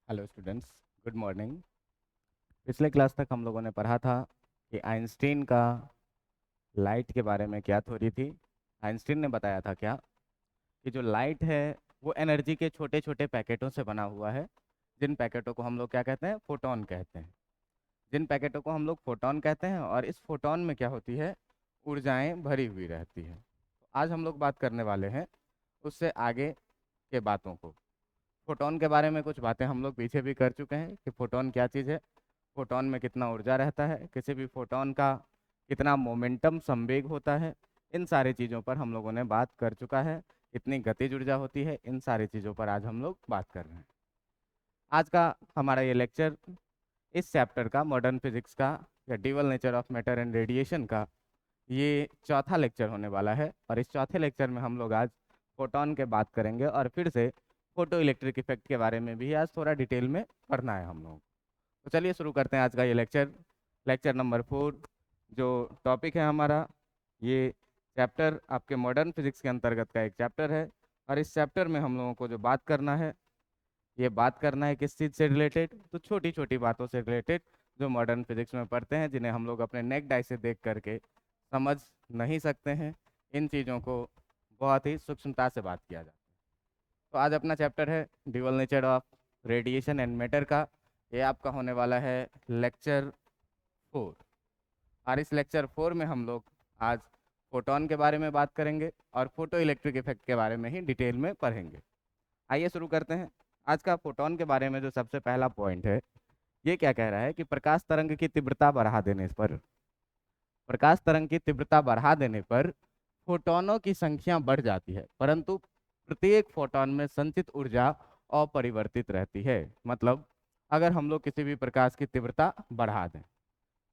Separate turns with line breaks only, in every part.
Hello students, good morning. पिछले class तक हम लोगों ने पढ़ा था कि आइंस्टीन का लाइट के बारे में क्या थ्योरी थी। आइंस्टीन ने बताया था क्या कि जो लाइट है वो एनर्जी के छोटे छोटे पैकेटों से बना हुआ है, जिन पैकेटों को हम लोग क्या कहते हैं, फोटॉन कहते हैं। जिन पैकेटों को हम लोग फोटॉन कहते हैं, और इस फोटॉन में क्या होती है, ऊर्जाएं भरी हुई रहती है। तो आज हम लोग बात करने वाले हैं उससे आगे के बातों को। फोटॉन के बारे में कुछ बातें हम लोग पीछे भी कर चुके हैं कि फोटॉन क्या चीज़ है, फोटॉन में कितना ऊर्जा रहता है, किसी भी फोटॉन का कितना मोमेंटम संवेग होता है। इन सारी चीज़ों पर हम लोगों ने बात कर चुका है। कितनी गतिज ऊर्जा होती है, इन सारी चीज़ों पर आज हम लोग बात कर रहे हैं। आज का हमारा ये लेक्चर इस चैप्टर का, मॉडर्न फिजिक्स का या dual nature of matter and radiation का, ये चौथा लेक्चर होने वाला है। और इस चौथे लेक्चर में हम लोग आज फोटॉन के बात करेंगे, और फिर से फोटो इलेक्ट्रिक इफेक्ट के बारे में भी आज थोड़ा डिटेल में पढ़ना है हम लोग। तो चलिए शुरू करते हैं आज का ये लेक्चर, लेक्चर नंबर 4। जो टॉपिक है हमारा, ये चैप्टर आपके मॉडर्न फिजिक्स के अंतर्गत का एक चैप्टर है। और इस चैप्टर में हम लोगों को जो बात करना है, ये बात करना है किस चीज़ से रिलेटेड, तो छोटी छोटी बातों से रिलेटेड जो मॉडर्न फिजिक्स में पढ़ते हैं, जिन्हें हम लोग अपने नेक डाई से देख करके समझ नहीं सकते हैं। इन चीज़ों को बहुत ही सूक्ष्मता से बात किया जाता है। तो आज अपना चैप्टर है dual nature of radiation and matter का। ये आपका होने वाला है लेक्चर 4। और इस लेक्चर 4 में हम लोग आज फोटॉन के बारे में बात करेंगे और फोटो इलेक्ट्रिक इफेक्ट के बारे में ही डिटेल में पढ़ेंगे। आइए शुरू करते हैं। आज का फोटॉन के बारे में जो सबसे पहला पॉइंट है, ये क्या कह रहा है कि प्रकाश तरंग की तीव्रता बढ़ा देने पर, प्रकाश तरंग की तीव्रता बढ़ा देने पर फोटॉनों की संख्या बढ़ जाती है, परंतु प्रत्येक फोटॉन में संचित ऊर्जा अपरिवर्तित रहती है। मतलब अगर हम लोग किसी भी प्रकाश की तीव्रता बढ़ा दें,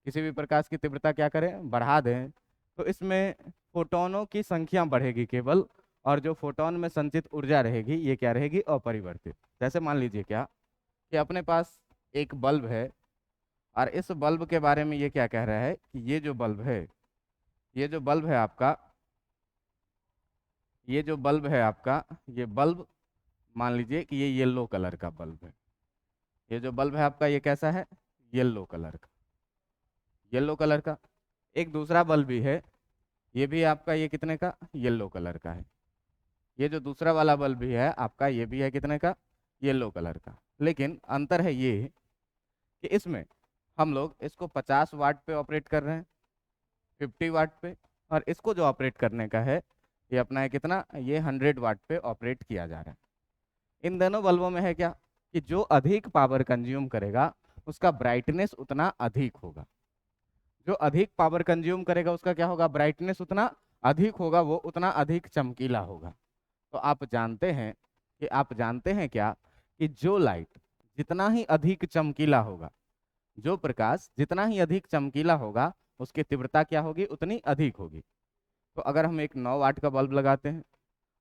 किसी भी प्रकाश की तीव्रता क्या करें, बढ़ा दें, तो इसमें फोटॉनों की संख्या बढ़ेगी केवल, और जो फोटॉन में संचित ऊर्जा रहेगी ये क्या रहेगी, अपरिवर्तित। जैसे मान लीजिए क्या कि अपने पास एक बल्ब है, और इस बल्ब के बारे में ये क्या कह रहा है कि ये जो बल्ब है, ये जो बल्ब है आपका, ये जो बल्ब है आपका, ये बल्ब मान लीजिए कि ये येलो कलर का बल्ब है। ये जो बल्ब है आपका, ये कैसा है, येलो कलर का, येलो कलर का। एक दूसरा बल्ब भी है, ये भी आपका ये कितने का, येलो कलर का है। ये जो दूसरा वाला बल्ब भी है आपका, ये भी है कितने का, येलो कलर का। लेकिन अंतर है ये कि इसमें हम लोग इसको 50 वाट पे ऑपरेट कर रहे हैं, 50 वाट पे, और इसको जो ऑपरेट करने का है ये अपना है कितना, ये 100 वाट पे ऑपरेट किया जा रहा है। इन दोनों बल्बों में है क्या कि जो अधिक पावर कंज्यूम करेगा उसका ब्राइटनेस उतना अधिक होगा। जो अधिक पावर कंज्यूम करेगा उसका क्या होगा, ब्राइटनेस उतना अधिक होगा, वो उतना अधिक चमकीला होगा। तो आप जानते हैं कि, आप जानते हैं क्या कि जो लाइट जितना ही अधिक चमकीला होगा, जो प्रकाश जितना ही अधिक चमकीला होगा, उसकी तीव्रता क्या होगी, उतनी अधिक होगी। तो अगर हम एक 9 वाट का बल्ब लगाते हैं,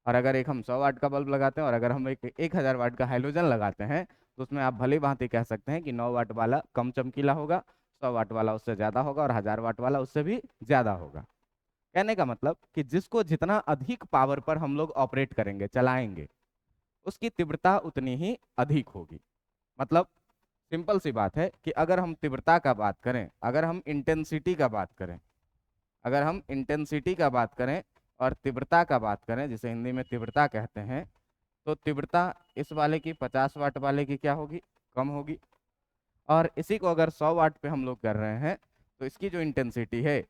और अगर एक हम 100 वाट का बल्ब लगाते हैं, और अगर हम एक 1000 वाट का हाइड्रोजन लगाते हैं, तो उसमें आप भली भांति कह सकते हैं कि 9 वाट वाला कम चमकीला होगा, 100 वाट वाला उससे ज़्यादा होगा, और 1000 वाट वाला उससे भी ज़्यादा होगा। कहने का मतलब कि जिसको जितना अधिक पावर पर हम लोग ऑपरेट करेंगे, चलाएंगे, उसकी तीव्रता उतनी ही अधिक होगी। मतलब सिंपल सी बात है कि अगर हम तीव्रता का बात करें, अगर हम इंटेंसिटी का बात करें, अगर हम इंटेंसिटी का बात करें और तीव्रता का बात करें, जिसे हिंदी में तीव्रता कहते हैं, तो तीव्रता इस वाले की, 50 वाट वाले की क्या होगी, कम होगी। और इसी को अगर 100 वाट पे हम लोग कर रहे हैं, तो इसकी जो इंटेंसिटी है,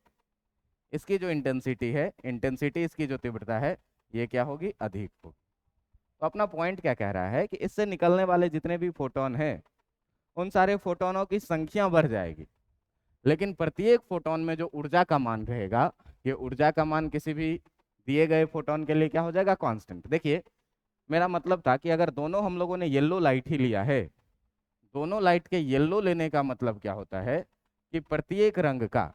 इसकी जो इंटेंसिटी है, इंटेंसिटी इसकी जो तीव्रता है, ये क्या होगी, अधिक होगी। तो अपना पॉइंट क्या कह रहा है कि इससे निकलने वाले जितने भी फोटोन हैं, उन सारे फोटोनों की संख्या बढ़ जाएगी, लेकिन प्रत्येक फोटोन में जो ऊर्जा का मान रहेगा, ये ऊर्जा का मान किसी भी दिए गए फोटोन के लिए क्या हो जाएगा, कांस्टेंट। देखिए, मेरा मतलब था कि अगर दोनों हम लोगों ने येलो लाइट ही लिया है, दोनों लाइट के येलो लेने का मतलब क्या होता है कि प्रत्येक रंग का,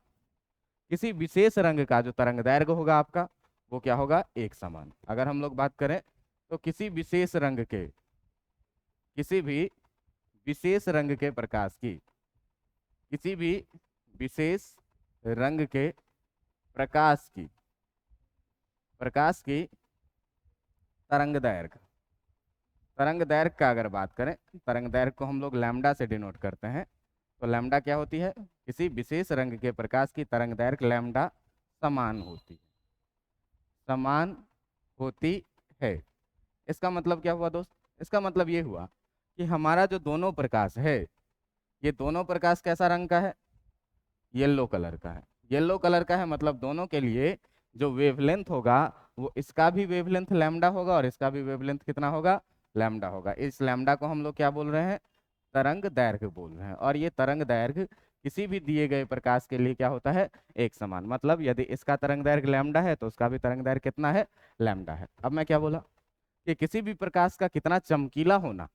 किसी विशेष रंग का जो तरंग दैर्घ्य होगा आपका, वो क्या होगा, एक समान। अगर हम लोग बात करें तो किसी विशेष रंग के, किसी भी विशेष रंग के प्रकाश की, किसी भी विशेष रंग के प्रकाश की, प्रकाश की तरंग दैर्घ्य, तरंग दैर्घ्य का अगर बात करें, तरंग दैर्घ्य को हम लोग लैम्डा से डिनोट करते हैं। तो लैम्डा क्या होती है? किसी विशेष रंग के प्रकाश की तरंग दैर्घ्य लैम्डा समान होती है, समान होती है। इसका मतलब क्या हुआ दोस्त? इसका मतलब ये हुआ कि हमारा जो दोनों प्रकाश है, ये दोनों प्रकाश कैसा रंग का है? येलो कलर का है। येलो कलर का है मतलब दोनों के लिए जो वेवलेंथ होगा वो इसका भी वेवलेंथ लैम्डा होगा और इसका भी वेवलेंथ कितना होगा? लैम्डा होगा। इस लैम्डा को हम लोग क्या बोल रहे हैं? तरंग दैर्घ्य बोल रहे हैं। और ये तरंग दैर्घ्य किसी भी दिए गए प्रकाश के लिए क्या होता है? एक समान। मतलब यदि इसका तरंग दैर्घ्य लैम्डा है तो उसका भी तरंग दैर्घ्य कितना है? लैम्डा है। अब मैं क्या बोला कि किसी भी प्रकाश का कितना चमकीला होना,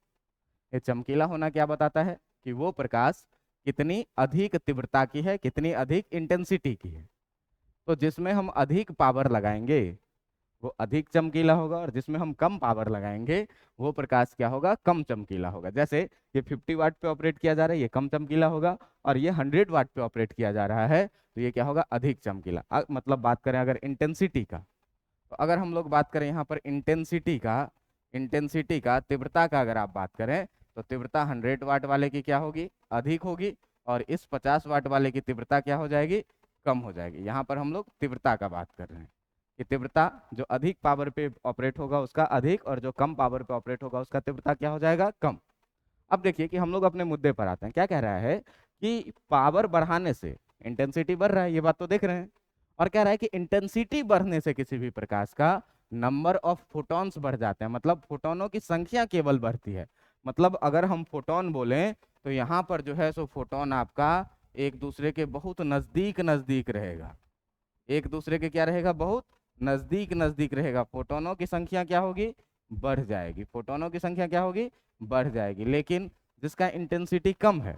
ये चमकीला होना क्या बताता है? कि वो प्रकाश कितनी अधिक तीव्रता की है, कितनी अधिक इंटेंसिटी की है। तो जिसमें हम अधिक पावर लगाएंगे वो अधिक चमकीला होगा, और जिसमें हम कम पावर लगाएंगे वो प्रकाश क्या होगा? कम चमकीला होगा। जैसे ये 50 वाट पे ऑपरेट किया जा रहा है, ये कम चमकीला होगा, और ये 100 वाट पे ऑपरेट किया जा रहा है तो ये क्या होगा? अधिक चमकीला। मतलब बात करें अगर इंटेंसिटी का, तो अगर हम लोग बात करें यहाँ पर इंटेंसिटी का तीव्रता का अगर आप बात करें तो तीव्रता 100 वाट वाले की क्या होगी? अधिक होगी, और इस 50 वाट वाले की तीव्रता क्या हो जाएगी? कम हो जाएगी। यहाँ पर हम लोग तीव्रता का बात कर रहे हैं कि तीव्रता जो अधिक पावर पे ऑपरेट होगा उसका अधिक, और जो कम पावर पे ऑपरेट होगा उसका तीव्रता क्या हो जाएगा? कम। अब देखिए कि हम लोग अपने मुद्दे पर आते हैं। क्या कह रहा है कि पावर बढ़ाने से इंटेंसिटी बढ़ रहा है, ये बात तो देख रहे हैं। और कह रहा है कि इंटेंसिटी बढ़ने से किसी भी प्रकाश का नंबर ऑफ फोटॉन्स बढ़ जाते हैं, मतलब फोटोनों की संख्या केवल बढ़ती है। मतलब अगर हम फोटोन बोलें तो यहाँ पर जो है सो फोटोन आपका एक दूसरे के बहुत नजदीक नजदीक रहेगा। एक दूसरे के क्या रहेगा? बहुत नजदीक नजदीक रहेगा। फोटोनों की संख्या क्या होगी? बढ़ जाएगी। फोटोनों की संख्या क्या होगी? बढ़ जाएगी। लेकिन जिसका इंटेंसिटी कम है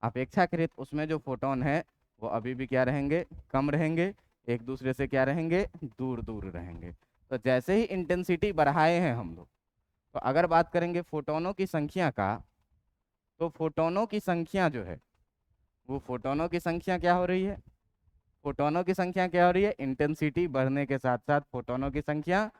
अपेक्षाकृत, उसमें जो फोटोन है वो अभी भी क्या रहेंगे? कम रहेंगे। एक दूसरे से क्या रहेंगे? दूर दूर रहेंगे। तो जैसे ही इंटेंसिटी बढ़ाए हैं हम लोग, तो अगर बात करेंगे फोटोनों की संख्या का, तो फोटोनों की संख्या जो है वो फोटोनों की संख्या क्या हो रही है? फोटोनों की संख्या क्या हो रही है? इंटेंसिटी बढ़ने के साथ साथ फोटोनों की संख्या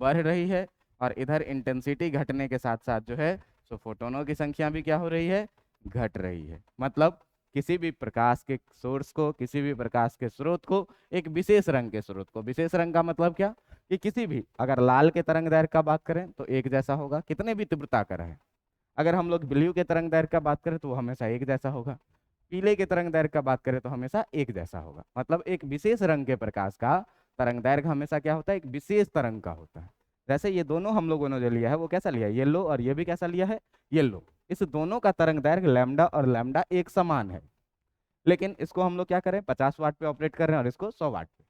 बढ़ रही है, और इधर इंटेंसिटी घटने के साथ साथ जो है सो फोटोनों की संख्या भी क्या हो रही है? घट रही है। मतलब किसी भी प्रकाश के सोर्स को, किसी भी प्रकाश के स्रोत को, एक विशेष रंग के स्रोत को, विशेष रंग का मतलब क्या? कि किसी भी, अगर लाल के तरंग दैर्घ्य का बात करें तो एक जैसा होगा कितने भी तीव्रता का रहे। अगर हम लोग ब्लू के तरंग दैर्घ्य का बात करें तो वो हमेशा एक जैसा होगा। पीले के तरंग दैर्घ्य का बात करें तो हमेशा एक जैसा होगा। मतलब एक विशेष रंग के प्रकाश का तरंग दैर्घ्य हमेशा क्या होता है? एक विशेष तरंग का होता है। जैसे ये दोनों हम लोगों ने जो लिया है वो कैसा लिया है? येलो। और ये भी कैसा लिया है? येलो। इस दोनों का तरंग दैर्घ्य लैम्डा और लैम्डा एक समान है। लेकिन इसको हम लोग क्या करें? 50 वाट पे ऑपरेट कर रहे हैं और इसको 100 वाट पे।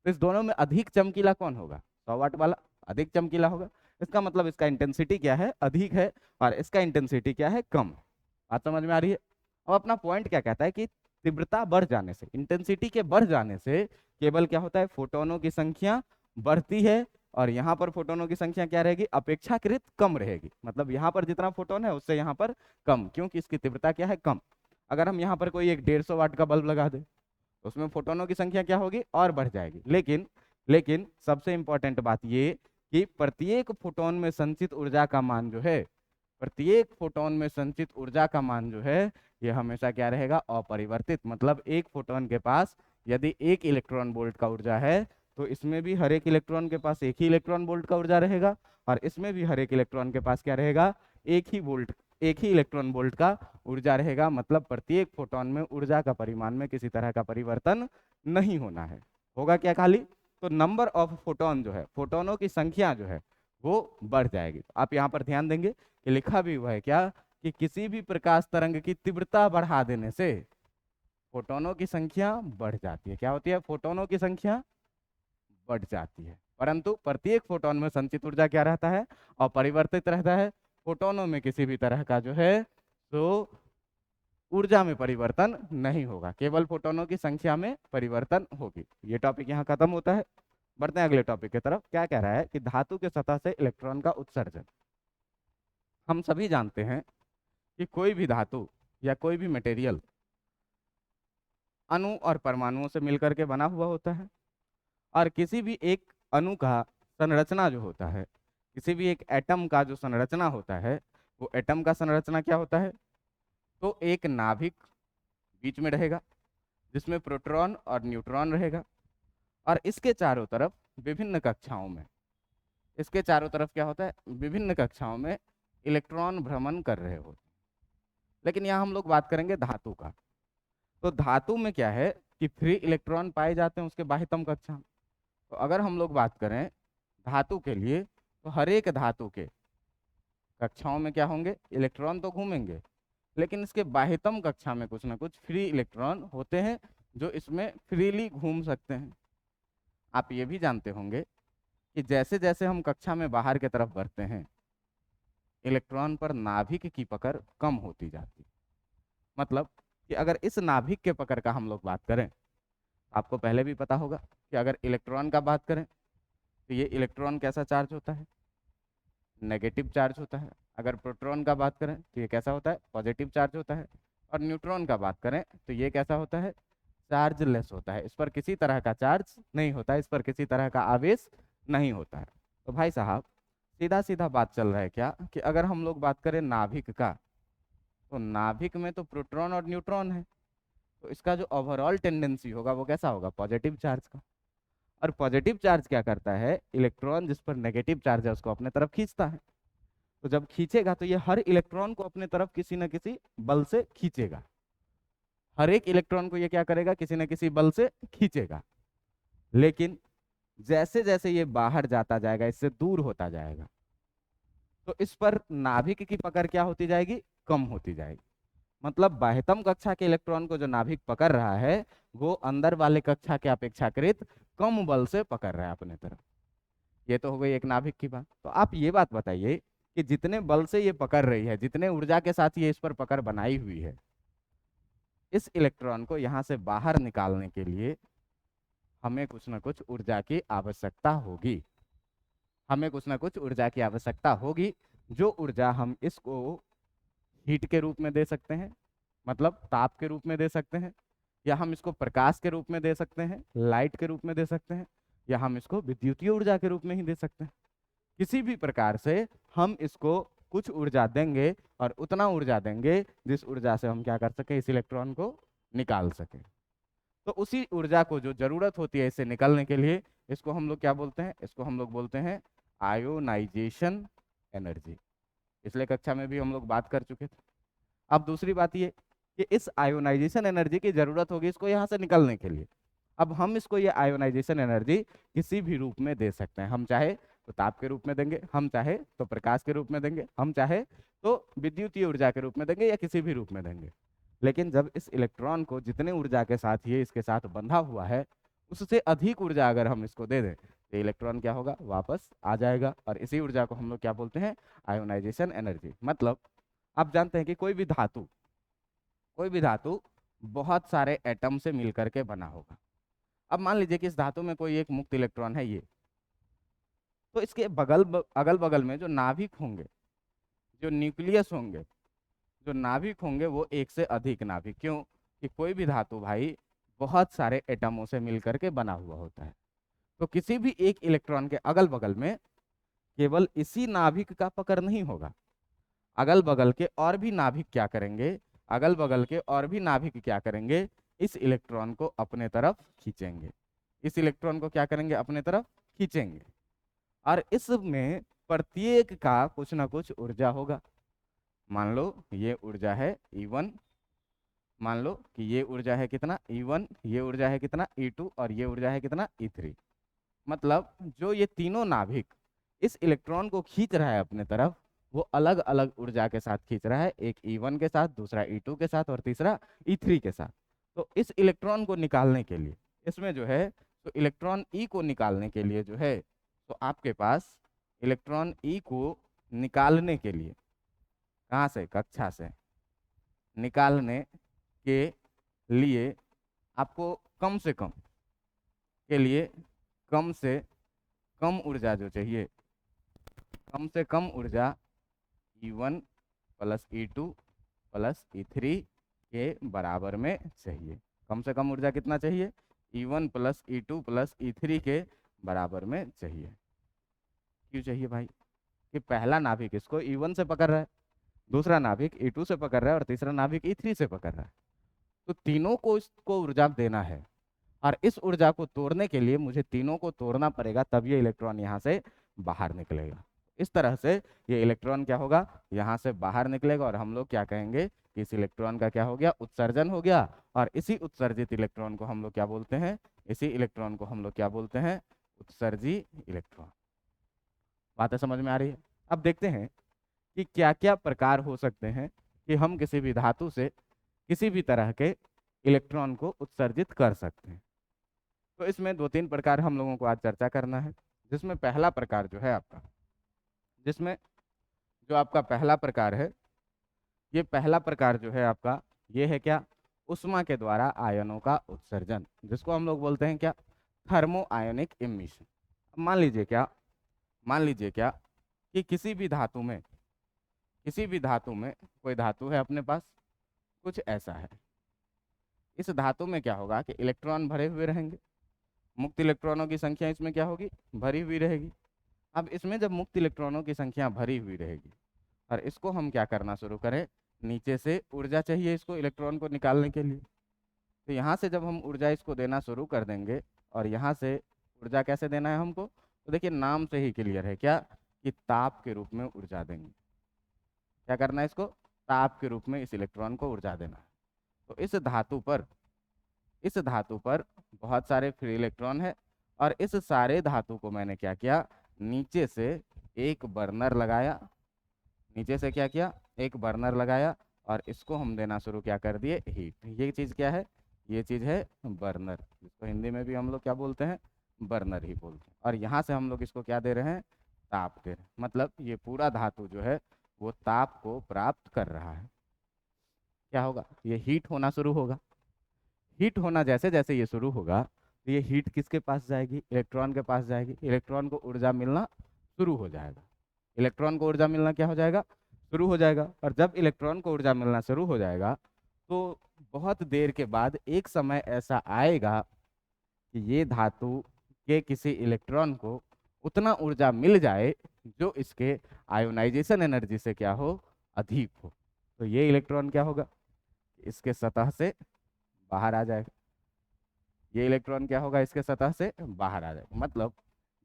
तो इस दोनों में अधिक चमकीला कौन होगा? 100 वाट वाला अधिक चमकीला होगा। इसका मतलब इसका इंटेंसिटी क्या है? अधिक है, और इसका इंटेंसिटी क्या है? कम। बात समझ में आ रही है? अब अपना पॉइंट क्या कहता है कि तीव्रता बढ़ जाने से, इंटेंसिटी के बढ़ जाने से केवल क्या होता है? फोटोनों की संख्या बढ़ती है, और यहाँ पर फोटोनों की संख्या क्या रहेगी? अपेक्षाकृत कम रहेगी। मतलब यहाँ पर जितना फोटोन है उससे यहाँ पर कम, क्योंकि इसकी तीव्रता क्या है? कम। अगर हम यहाँ पर कोई एक 150 वाट का बल्ब लगा दें, उसमें फोटोनों की संख्या क्या होगी? और बढ़ जाएगी। लेकिन सबसे इंपॉर्टेंट बात ये कि प्रत्येक फोटोन में संचित ऊर्जा का मान जो है, प्रत्येक फोटोन में संचित ऊर्जा का मान जो है ये हमेशा क्या रहेगा? अपरिवर्तित। मतलब एक फोटोन के पास यदि 1 इलेक्ट्रॉन वोल्ट का ऊर्जा है तो इसमें भी हर एक इलेक्ट्रॉन के पास 1 ही इलेक्ट्रॉन वोल्ट का ऊर्जा रहेगा, और इसमें भी हर एक इलेक्ट्रॉन के पास क्या रहेगा? 1 ही इलेक्ट्रॉन वोल्ट का ऊर्जा रहेगा। मतलब प्रत्येक फोटोन में ऊर्जा का परिमाण में किसी तरह का परिवर्तन नहीं होना है। होगा क्या खाली? तो नंबर ऑफ फोटोन जो है, फोटोनों की संख्या जो है वो बढ़ जाएगी। आप यहाँ पर ध्यान देंगे कि लिखा भी हुआ है क्या? कि किसी भी प्रकाश तरंग की तीव्रता बढ़ा देने से फोटोनों की संख्या बढ़ जाती है। क्या होती है? फोटोनों की संख्या बढ़ जाती है, परंतु प्रत्येक फोटोन में संचित ऊर्जा क्या रहता है? अपरिवर्तित रहता है। फोटोनों में किसी भी तरह का जो है तो ऊर्जा में परिवर्तन नहीं होगा, केवल फोटोनों की संख्या में परिवर्तन होगी। ये टॉपिक यहाँ खत्म होता है। बढ़ते हैं अगले टॉपिक की तरफ। क्या कह रहा है कि धातु के सतह से इलेक्ट्रॉन का उत्सर्जन। हम सभी जानते हैं कि कोई भी धातु या कोई भी मटेरियल अणु और परमाणुओं से मिलकर के बना हुआ होता है, और किसी भी एक अणु का संरचना जो होता है, किसी भी एक एटम का जो संरचना होता है, वो एटम का संरचना क्या होता है? तो एक नाभिक बीच में रहेगा जिसमें प्रोटॉन और न्यूट्रॉन रहेगा, और इसके चारों तरफ विभिन्न कक्षाओं में, इसके चारों तरफ क्या होता है? विभिन्न कक्षाओं में इलेक्ट्रॉन भ्रमण कर रहे होते हैं। लेकिन यहाँ हम लोग बात करेंगे धातु का। तो धातु में क्या है कि फ्री इलेक्ट्रॉन पाए जाते हैं उसके बाह्यतम कक्षा में। तो अगर हम लोग बात करें धातु के लिए, तो हर एक धातु के कक्षाओं में क्या होंगे? इलेक्ट्रॉन तो घूमेंगे, लेकिन इसके बाह्यतम कक्षा में कुछ ना कुछ फ्री इलेक्ट्रॉन होते हैं जो इसमें फ्रीली घूम सकते हैं। आप ये भी जानते होंगे कि जैसे जैसे हम कक्षा में बाहर की तरफ बढ़ते हैं, इलेक्ट्रॉन पर नाभिक की पकड़ कम होती जाती है। मतलब कि अगर इस नाभिक के पकड़ का हम लोग बात करें, आपको पहले भी पता होगा कि अगर इलेक्ट्रॉन का बात करें तो ये इलेक्ट्रॉन कैसा चार्ज होता है? नेगेटिव चार्ज होता है। अगर प्रोटॉन का बात करें तो ये कैसा होता है? पॉजिटिव चार्ज होता है। और न्यूट्रॉन का बात करें तो ये कैसा होता है? चार्जलेस होता है। इस पर किसी तरह का चार्ज नहीं होता है, इस पर किसी तरह का आवेश नहीं होता है। तो भाई साहब सीधा सीधा बात चल रहा है क्या कि अगर हम लोग बात करें नाभिक का, तो नाभिक में तो प्रोटॉन और न्यूट्रॉन है, तो इसका जो ओवरऑल टेंडेंसी होगा वो कैसा होगा? पॉजिटिव चार्ज का। और पॉजिटिव चार्ज क्या करता है? इलेक्ट्रॉन जिस पर नेगेटिव चार्ज है उसको अपने तरफ खींचता है। तो जब खींचेगा तो ये हर इलेक्ट्रॉन को अपने तरफ किसी न किसी बल से खींचेगा। हर एक इलेक्ट्रॉन को ये क्या करेगा? किसी न किसी बल से खींचेगा। लेकिन जैसे जैसे ये बाहर जाता जाएगा, इससे दूर होता जाएगा, तो इस पर नाभिक की पकड़ क्या होती जाएगी? कम होती जाएगी। मतलब बाह्यतम कक्षा के इलेक्ट्रॉन को जो नाभिक पकड़ रहा है, वो अंदर वाले कक्षा के अपेक्षाकृत कम बल से पकड़ रहा है अपने तरफ। ये तो हो गई एक नाभिक की बात। तो आप ये बात बताइए कि जितने बल से ये पकड़ रही है, जितने ऊर्जा के साथ ये इस पर पकड़ बनाई हुई है, इस इलेक्ट्रॉन को यहाँ से बाहर निकालने के लिए हमें कुछ ना कुछ ऊर्जा की आवश्यकता होगी। हमें कुछ ना कुछ ऊर्जा की आवश्यकता होगी, जो ऊर्जा हम इसको हीट के रूप में दे सकते हैं, मतलब ताप के रूप में दे सकते हैं, या हम इसको प्रकाश के रूप में दे सकते हैं, लाइट के रूप में दे सकते हैं, या हम इसको विद्युतीय ऊर्जा के रूप में ही दे सकते हैं। किसी भी प्रकार से हम इसको कुछ ऊर्जा देंगे, और उतना ऊर्जा देंगे जिस ऊर्जा से हम क्या कर सके? इस इलेक्ट्रॉन को निकाल सके। तो उसी ऊर्जा को जो जरूरत होती है इसे निकालने के लिए, इसको हम लोग क्या बोलते हैं? इसको हम लोग बोलते हैं आयोनाइजेशन एनर्जी। पिछले कक्षा में भी हम लोग बात कर चुके थे। अब दूसरी बात ये कि इस आयोनाइजेशन एनर्जी की जरूरत होगी इसको यहाँ से निकलने के लिए। अब हम इसको ये आयोनाइजेशन एनर्जी किसी भी रूप में दे सकते हैं। हम चाहे तो ताप के रूप में देंगे, हम चाहे तो प्रकाश के रूप में देंगे, हम चाहे तो विद्युतीय ऊर्जा के रूप में देंगे, या किसी भी रूप में देंगे। लेकिन जब इस इलेक्ट्रॉन को जितने ऊर्जा के साथ ये इसके साथ बंधा हुआ है, उससे अधिक ऊर्जा अगर हम इसको दे दें तो इलेक्ट्रॉन क्या होगा? वापस आ जाएगा। और इसी ऊर्जा को हम लोग क्या बोलते हैं? Ionisation energy. मतलब आप जानते हैं कि कोई भी धातु बहुत सारे एटम से मिलकर के बना होगा। अब मान लीजिए कि इस धातु में कोई एक मुक्त इलेक्ट्रॉन है ये, तो इसके अगल बगल में जो नाभिक होंगे, जो न्यूक्लियस होंगे, जो नाभिक होंगे, वो एक से अधिक नाभिक। क्यों? कि कोई भी धातु भाई बहुत सारे एटमों से मिलकर के बना हुआ होता है। तो किसी भी एक इलेक्ट्रॉन के अगल बगल में केवल इसी नाभिक का पकड़ नहीं होगा, अगल बगल के और भी नाभिक क्या करेंगे? अगल बगल के और भी नाभिक क्या करेंगे? इस इलेक्ट्रॉन को अपने तरफ खींचेंगे। इस इलेक्ट्रॉन को क्या करेंगे? अपने तरफ खींचेंगे। और इसमें प्रत्येक का कुछ ना कुछ ऊर्जा होगा। मान लो ये ऊर्जा है E1, मान लो कि ये ऊर्जा है कितना? E1, ये ऊर्जा है कितना? E2, और ये ऊर्जा है कितना? E3। मतलब जो ये तीनों नाभिक इस इलेक्ट्रॉन को खींच रहा है अपने तरफ, वो अलग अलग ऊर्जा के साथ खींच रहा है। एक E1 के साथ, दूसरा E2 के साथ, और तीसरा E3 के साथ। तो इस इलेक्ट्रॉन को निकालने के लिए, इसमें जो है तो इलेक्ट्रॉन E को निकालने के लिए जो है, तो आपके पास इलेक्ट्रॉन E को निकालने के लिए कहाँ से? कक्षा से निकालने के लिए आपको कम से कम के लिए कम से कम ऊर्जा जो चाहिए, कम से कम ऊर्जा E1 plus E2 plus E3 के बराबर में चाहिए। कम से कम ऊर्जा कितना चाहिए? E1 plus E2 plus E3 के बराबर में चाहिए। क्यों चाहिए भाई? कि पहला नाभिक इसको E1 से पकड़ रहा है, दूसरा नाभिक E2 से पकड़ रहा है और तीसरा नाभिक E3 से पकड़ रहा है। तो तीनों को इसको ऊर्जा देना है और इस ऊर्जा को तोड़ने के लिए मुझे तीनों को तोड़ना पड़ेगा, तब ये इलेक्ट्रॉन यहाँ से बाहर निकलेगा। इस तरह से ये इलेक्ट्रॉन क्या होगा, यहाँ से बाहर निकलेगा और हम लोग क्या कहेंगे कि इस इलेक्ट्रॉन का क्या हो गया, उत्सर्जन हो गया। और इसी उत्सर्जित इलेक्ट्रॉन को हम लोग क्या बोलते हैं, इसी इलेक्ट्रॉन को हम लोग क्या बोलते हैं, उत्सर्जी इलेक्ट्रॉन। बातें समझ में आ रही है? अब देखते हैं कि क्या क्या प्रकार हो सकते हैं कि हम किसी भी धातु से किसी भी तरह के इलेक्ट्रॉन को उत्सर्जित कर सकते हैं। तो इसमें 2-3 प्रकार हम लोगों को आज चर्चा करना है, जिसमें पहला प्रकार जो है आपका, जिसमें जो आपका पहला प्रकार है, ये पहला प्रकार जो है आपका, ये है क्या, उष्मा के द्वारा आयनों का उत्सर्जन, जिसको हम लोग बोलते हैं क्या, थर्मो आयोनिक इमिशन। मान लीजिए क्या, मान लीजिए क्या कि किसी भी धातु में, किसी भी धातु में कोई धातु है अपने पास, कुछ ऐसा है। इस धातु में क्या होगा कि इलेक्ट्रॉन भरे हुए रहेंगे, मुक्त इलेक्ट्रॉनों की संख्या इसमें क्या होगी, भरी हुई रहेगी। अब इसमें जब मुक्त इलेक्ट्रॉनों की संख्या भरी हुई रहेगी और इसको हम क्या करना शुरू करें, नीचे से ऊर्जा चाहिए इसको इलेक्ट्रॉन को निकालने के लिए, तो यहाँ से जब हम ऊर्जा इसको देना शुरू कर देंगे, और यहाँ से ऊर्जा कैसे देना है हमको, तो देखिए नाम से ही क्लियर है क्या, कि ताप के रूप में ऊर्जा देंगे। क्या करना है, इसको ताप के रूप में इस इलेक्ट्रॉन को ऊर्जा देना है। तो इस धातु पर, इस धातु पर बहुत सारे फ्री इलेक्ट्रॉन है, और इस सारे धातु को मैंने क्या किया, नीचे से एक बर्नर लगाया, नीचे से क्या किया, एक बर्नर लगाया, और इसको हम देना शुरू क्या कर दिए, हीट। ये चीज़ क्या है, ये चीज़ है बर्नर, जिसको हिंदी में भी हम लोग क्या बोलते हैं, बर्नर ही बोलते हैं। और यहाँ से हम लोग इसको क्या दे रहे हैं, ताप दे रहे हैं। मतलब ये पूरा धातु जो है वो ताप को प्राप्त कर रहा है। क्या होगा, ये हीट होना शुरू होगा। हीट होना जैसे जैसे ये शुरू होगा, तो ये हीट किसके पास जाएगी, इलेक्ट्रॉन के पास जाएगी, इलेक्ट्रॉन को ऊर्जा मिलना शुरू हो जाएगा। इलेक्ट्रॉन को ऊर्जा मिलना क्या हो जाएगा, शुरू हो जाएगा। और जब इलेक्ट्रॉन को ऊर्जा मिलना शुरू हो जाएगा, तो बहुत देर के बाद एक समय ऐसा आएगा कि ये धातु के किसी इलेक्ट्रॉन को उतना ऊर्जा मिल जाए जो इसके आयोनाइजेशन एनर्जी से क्या हो, अधिक हो। तो ये इलेक्ट्रॉन क्या होगा, इसके सतह से बाहर आ जाएगा। ये इलेक्ट्रॉन क्या होगा, इसके सतह से बाहर आ जाएगा। मतलब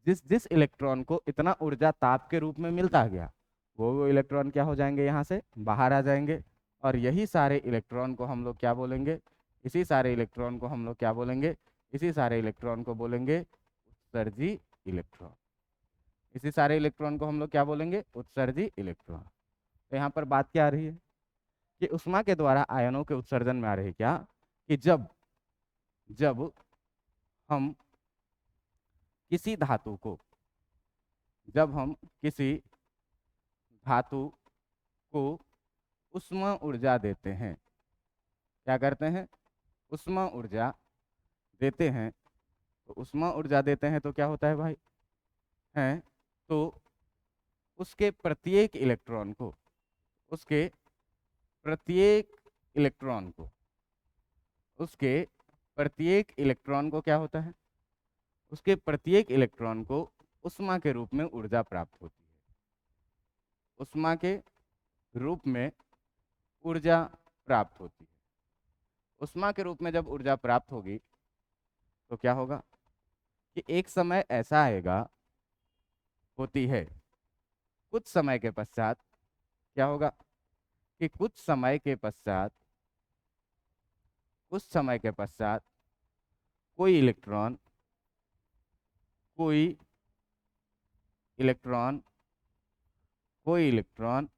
जिस जिस इलेक्ट्रॉन को इतना ऊर्जा ताप के रूप में मिलता गया, वो इलेक्ट्रॉन क्या हो जाएंगे, यहाँ से बाहर आ जाएंगे। और यही सारे इलेक्ट्रॉन को हम लोग क्या बोलेंगे, इसी सारे इलेक्ट्रॉन को हम लोग क्या बोलेंगे, इसी सारे इलेक्ट्रॉन को बोलेंगे उत्सर्जी इलेक्ट्रॉन। इसी सारे इलेक्ट्रॉन को हम लोग क्या बोलेंगे, उत्सर्जी इलेक्ट्रॉन। तो यहाँ पर बात क्या आ रही है कि उष्मा के द्वारा आयनों के उत्सर्जन में आ रही है क्या, कि जब जब हम किसी धातु को, जब हम किसी धातु को उष्मा ऊर्जा देते हैं, क्या करते हैं, उष्मा ऊर्जा देते हैं, तो उष्मा ऊर्जा देते हैं तो क्या होता है भाई, हैं, तो उसके प्रत्येक इलेक्ट्रॉन को, उसके प्रत्येक इलेक्ट्रॉन को, उसके प्रत्येक इलेक्ट्रॉन को क्या होता है, उसके प्रत्येक इलेक्ट्रॉन को उष्मा के रूप में ऊर्जा प्राप्त होती है। उष्मा के रूप में ऊर्जा प्राप्त होती है। उष्मा के रूप में जब ऊर्जा प्राप्त होगी, तो क्या होगा कि एक समय ऐसा आएगा, होती है, कुछ समय के पश्चात क्या होगा कि कुछ समय के पश्चात, कुछ समय के पश्चात कोई इलेक्ट्रॉन, कोई इलेक्ट्रॉन, कोई इलेक्ट्रॉन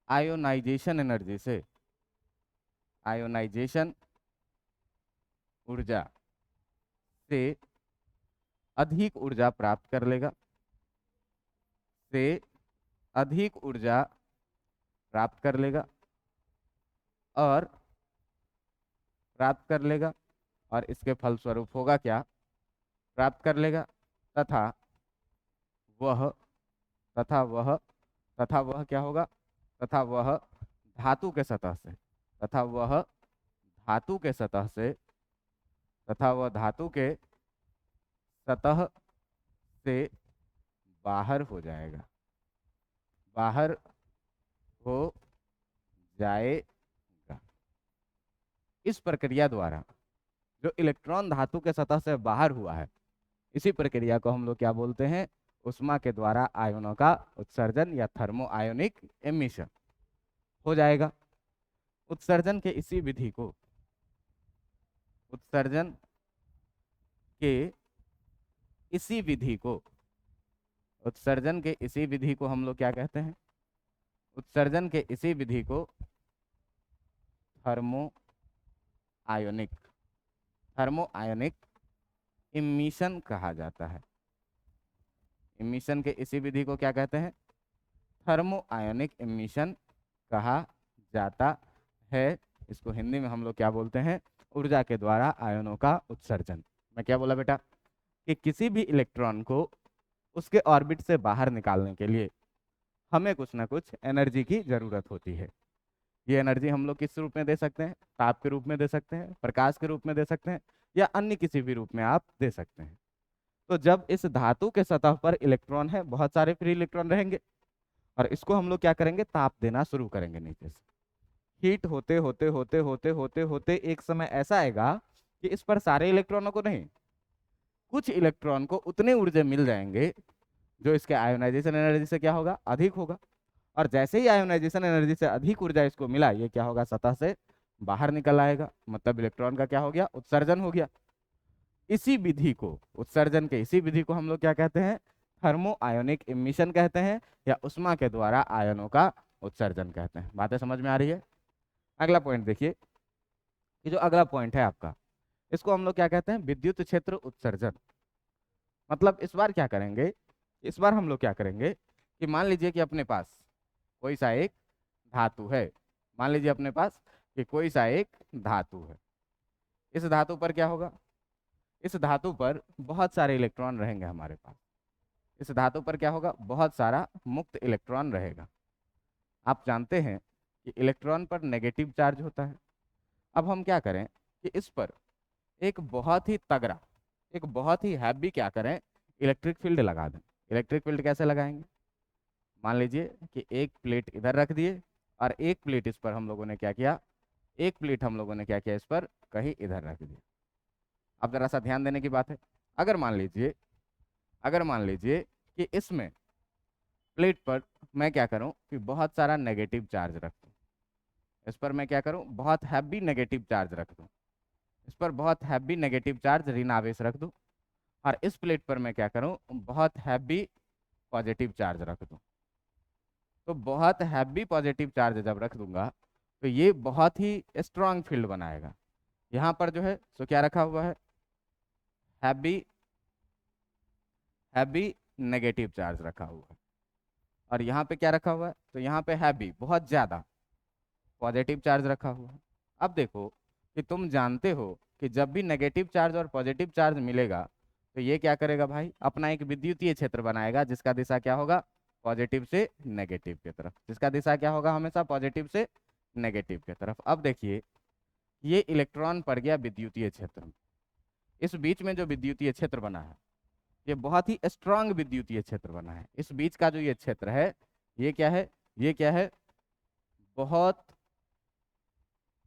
आयोनाइजेशन एनर्जी से, आयोनाइजेशन ऊर्जा से अधिक ऊर्जा प्राप्त कर लेगा, से अधिक ऊर्जा प्राप्त कर लेगा, और प्राप्त कर लेगा, और इसके फलस्वरूप होगा क्या, प्राप्त कर लेगा, तथा वह, तथा वह, तथा वह क्या होगा, तथा वह धातु के सतह से, तथा वह धातु के सतह से, तथा वह धातु के सतह से बाहर हो जाएगा। बाहर हो जाएगा। इस प्रक्रिया द्वारा जो इलेक्ट्रॉन धातु के सतह से बाहर हुआ है, इसी प्रक्रिया को हम लोग क्या बोलते हैं? उष्मा के द्वारा आयनों का उत्सर्जन या थर्मो आयोनिक एमिशन हो जाएगा। उत्सर्जन के इसी विधि को उत्सर्जन के इसी विधि को उत्सर्जन के इसी विधि को हम लोग क्या कहते हैं? उत्सर्जन के इसी विधि को थर्मो आयोनिक इमिशन कहा जाता है। इमिशन के इसी विधि को क्या कहते हैं? थर्मो आयोनिक इमिशन कहा जाता है। इसको हिंदी में हम लोग क्या बोलते हैं? ऊर्जा के द्वारा आयनों का उत्सर्जन। मैं क्या बोला बेटा? कि किसी भी इलेक्ट्रॉन को उसके ऑर्बिट से बाहर निकालने के लिए हमें कुछ ना कुछ एनर्जी की जरूरत होती है। ये एनर्जी हम लोग किस रूप में दे सकते हैं? ताप के रूप में दे सकते हैं, प्रकाश के रूप में दे सकते हैं, या अन्य किसी भी रूप में आप दे सकते हैं। तो जब इस धातु के सतह पर इलेक्ट्रॉन है, बहुत सारे फ्री इलेक्ट्रॉन रहेंगे, और इसको हम लोग क्या करेंगे? ताप देना शुरू करेंगे नीचे से। हीट होते होते होते होते होते होते एक समय ऐसा आएगा कि इस पर सारे इलेक्ट्रॉनों को नहीं, कुछ इलेक्ट्रॉन को उतने ऊर्जा मिल जाएंगे जो इसके आयोनाइजेशन एनर्जी से क्या होगा? अधिक होगा। और जैसे ही आयोनाइजेशन एनर्जी से अधिक ऊर्जा इसको मिला, ये क्या होगा? सतह से बाहर निकल आएगा। मतलब इलेक्ट्रॉन का क्या हो गया? उत्सर्जन हो गया। इसी विधि को, उत्सर्जन के इसी विधि को हम लोग क्या कहते हैं? थर्मो आयोनिक इमिशन कहते हैं, या उष्मा के द्वारा आयनों का उत्सर्जन कहते हैं। बातें समझ में आ रही है? अगला पॉइंट देखिए, ये जो अगला पॉइंट है आपका, इसको हम लोग क्या कहते हैं? विद्युत क्षेत्र उत्सर्जन। मतलब इस बार क्या करेंगे? इस बार हम लोग क्या करेंगे कि मान लीजिए कि अपने पास कोई सा एक धातु है। मान लीजिए अपने पास कि कोई सा एक धातु है। इस धातु पर क्या होगा? इस धातु पर बहुत सारे इलेक्ट्रॉन रहेंगे हमारे पास। इस धातु पर क्या होगा? बहुत सारा मुक्त इलेक्ट्रॉन रहेगा। आप जानते हैं कि इलेक्ट्रॉन पर नेगेटिव चार्ज होता है। अब हम क्या करें कि इस पर एक बहुत ही तगड़ा, एक बहुत ही हैवी क्या करें? इलेक्ट्रिक फील्ड लगा दें। इलेक्ट्रिक फील्ड कैसे लगाएंगे? मान लीजिए कि एक प्लेट इधर रख दिए, और एक प्लेट इस पर हम लोगों ने क्या किया? एक प्लेट हम लोगों ने क्या किया? इस पर कहीं इधर रख दिया। अब जरा सा ध्यान देने की बात है। अगर मान लीजिए कि इसमें प्लेट पर मैं क्या करूं कि बहुत सारा नेगेटिव चार्ज रख दूं। इस पर मैं क्या करूं? बहुत हैवी नेगेटिव चार्ज रख दूं। इस पर बहुत हैवी नेगेटिव चार्ज ऋण आवेश रख दूं, और इस प्लेट पर मैं क्या करूं? बहुत हैवी पॉजिटिव चार्ज रख दूं। तो बहुत हैवी पॉजिटिव चार्ज जब रख दूंगा तो ये बहुत ही स्ट्रांग फील्ड बनाएगा। यहाँ पर जो है सो क्या रखा हुआ है? हैवी हैवी नेगेटिव चार्ज रखा हुआ है। और यहाँ पे क्या रखा हुआ है? तो यहाँ पे हैवी, बहुत ज़्यादा पॉजिटिव चार्ज रखा हुआ है। अब देखो कि तुम जानते हो कि जब भी नेगेटिव चार्ज और पॉजिटिव चार्ज मिलेगा तो ये क्या करेगा भाई? अपना एक विद्युतीय क्षेत्र बनाएगा, जिसका दिशा क्या होगा? पॉजिटिव से नेगेटिव की तरफ। जिसका दिशा क्या होगा? हमेशा पॉजिटिव से नेगेटिव की तरफ। अब देखिए, ये इलेक्ट्रॉन पड़ गया विद्युतीय क्षेत्र में। इस बीच में जो विद्युतीय क्षेत्र बना है, ये बहुत ही स्ट्रांग विद्युतीय क्षेत्र बना है। इस बीच का जो ये क्षेत्र है, ये क्या है? ये क्या है? बहुत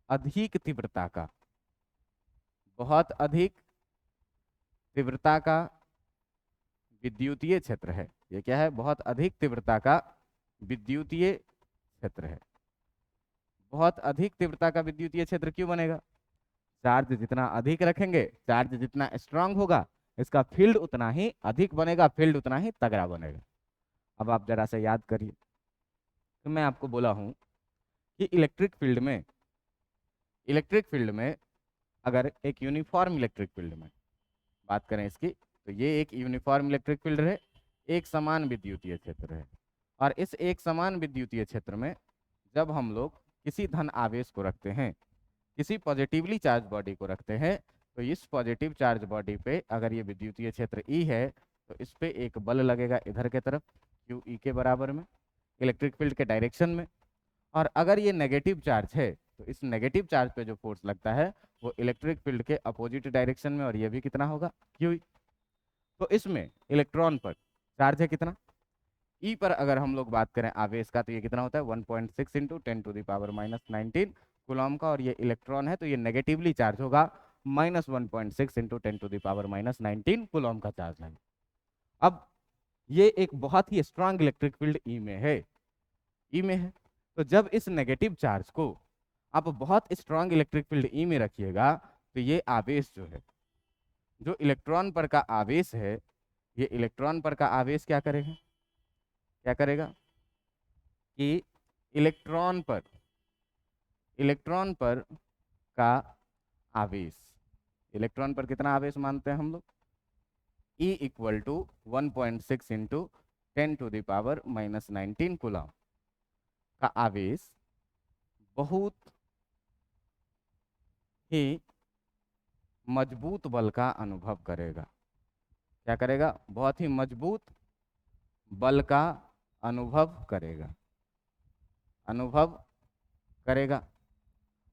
अधिक तीव्रता का, बहुत अधिक तीव्रता का विद्युतीय क्षेत्र है। ये क्या है? बहुत अधिक तीव्रता का विद्युतीय क्षेत्र है। बहुत अधिक तीव्रता का विद्युतीय क्षेत्र क्यों बनेगा? चार्ज जितना अधिक रखेंगे, चार्ज जितना स्ट्रांग होगा, इसका फील्ड उतना ही अधिक बनेगा, फील्ड उतना ही तगड़ा बनेगा। अब आप जरा से याद करिए, तो मैं आपको बोला हूं कि इलेक्ट्रिक फील्ड में अगर एक यूनिफॉर्म इलेक्ट्रिक फील्ड में बात करें इसकी, तो ये एक यूनिफॉर्म इलेक्ट्रिक फील्ड है, एक समान विद्युतीय क्षेत्र है। और इस एक समान विद्युतीय क्षेत्र में जब हम लोग किसी धन आवेश को रखते हैं, किसी पॉजिटिवली चार्ज बॉडी को रखते हैं, तो इस पॉजिटिव चार्ज बॉडी पे अगर ये विद्युतीय क्षेत्र ई है, तो इस पे एक बल लगेगा इधर के तरफ, क्यू ई के बराबर में, इलेक्ट्रिक फील्ड के डायरेक्शन में। और अगर ये नेगेटिव चार्ज है, तो इस नेगेटिव चार्ज पे जो फोर्स लगता है वो इलेक्ट्रिक फील्ड के अपोजिट डायरेक्शन में, और ये भी कितना होगा? क्यू। तो इसमें इलेक्ट्रॉन पर चार्ज है कितना? ई पर अगर हम लोग बात करें आवेश का, तो ये कितना होता है 1.6 इंटू 10⁻⁻⁹ कूलम का, और ये इलेक्ट्रॉन है तो ये नेगेटिवली चार्ज होगा, -1.6 इंटू 10⁻⁻⁹ कूलम का चार्ज है। अब ये एक बहुत ही स्ट्रांग इलेक्ट्रिक फील्ड ई में है, ई में है। तो जब इस नेगेटिव चार्ज को आप बहुत स्ट्रांग इलेक्ट्रिक फील्ड ई में रखिएगा, तो ये आवेश जो है, जो इलेक्ट्रॉन पर का आवेश है, ये इलेक्ट्रॉन पर का आवेश क्या करेगा, क्या करेगा कि इलेक्ट्रॉन पर का आवेश, इलेक्ट्रॉन पर कितना आवेश मानते हैं हम लोग, E equal to 1.6 into 10⁻⁻⁹ coulomb का आवेश बहुत ही मजबूत बल का अनुभव करेगा। क्या करेगा, बहुत ही मजबूत बल का अनुभव करेगा, अनुभव करेगा।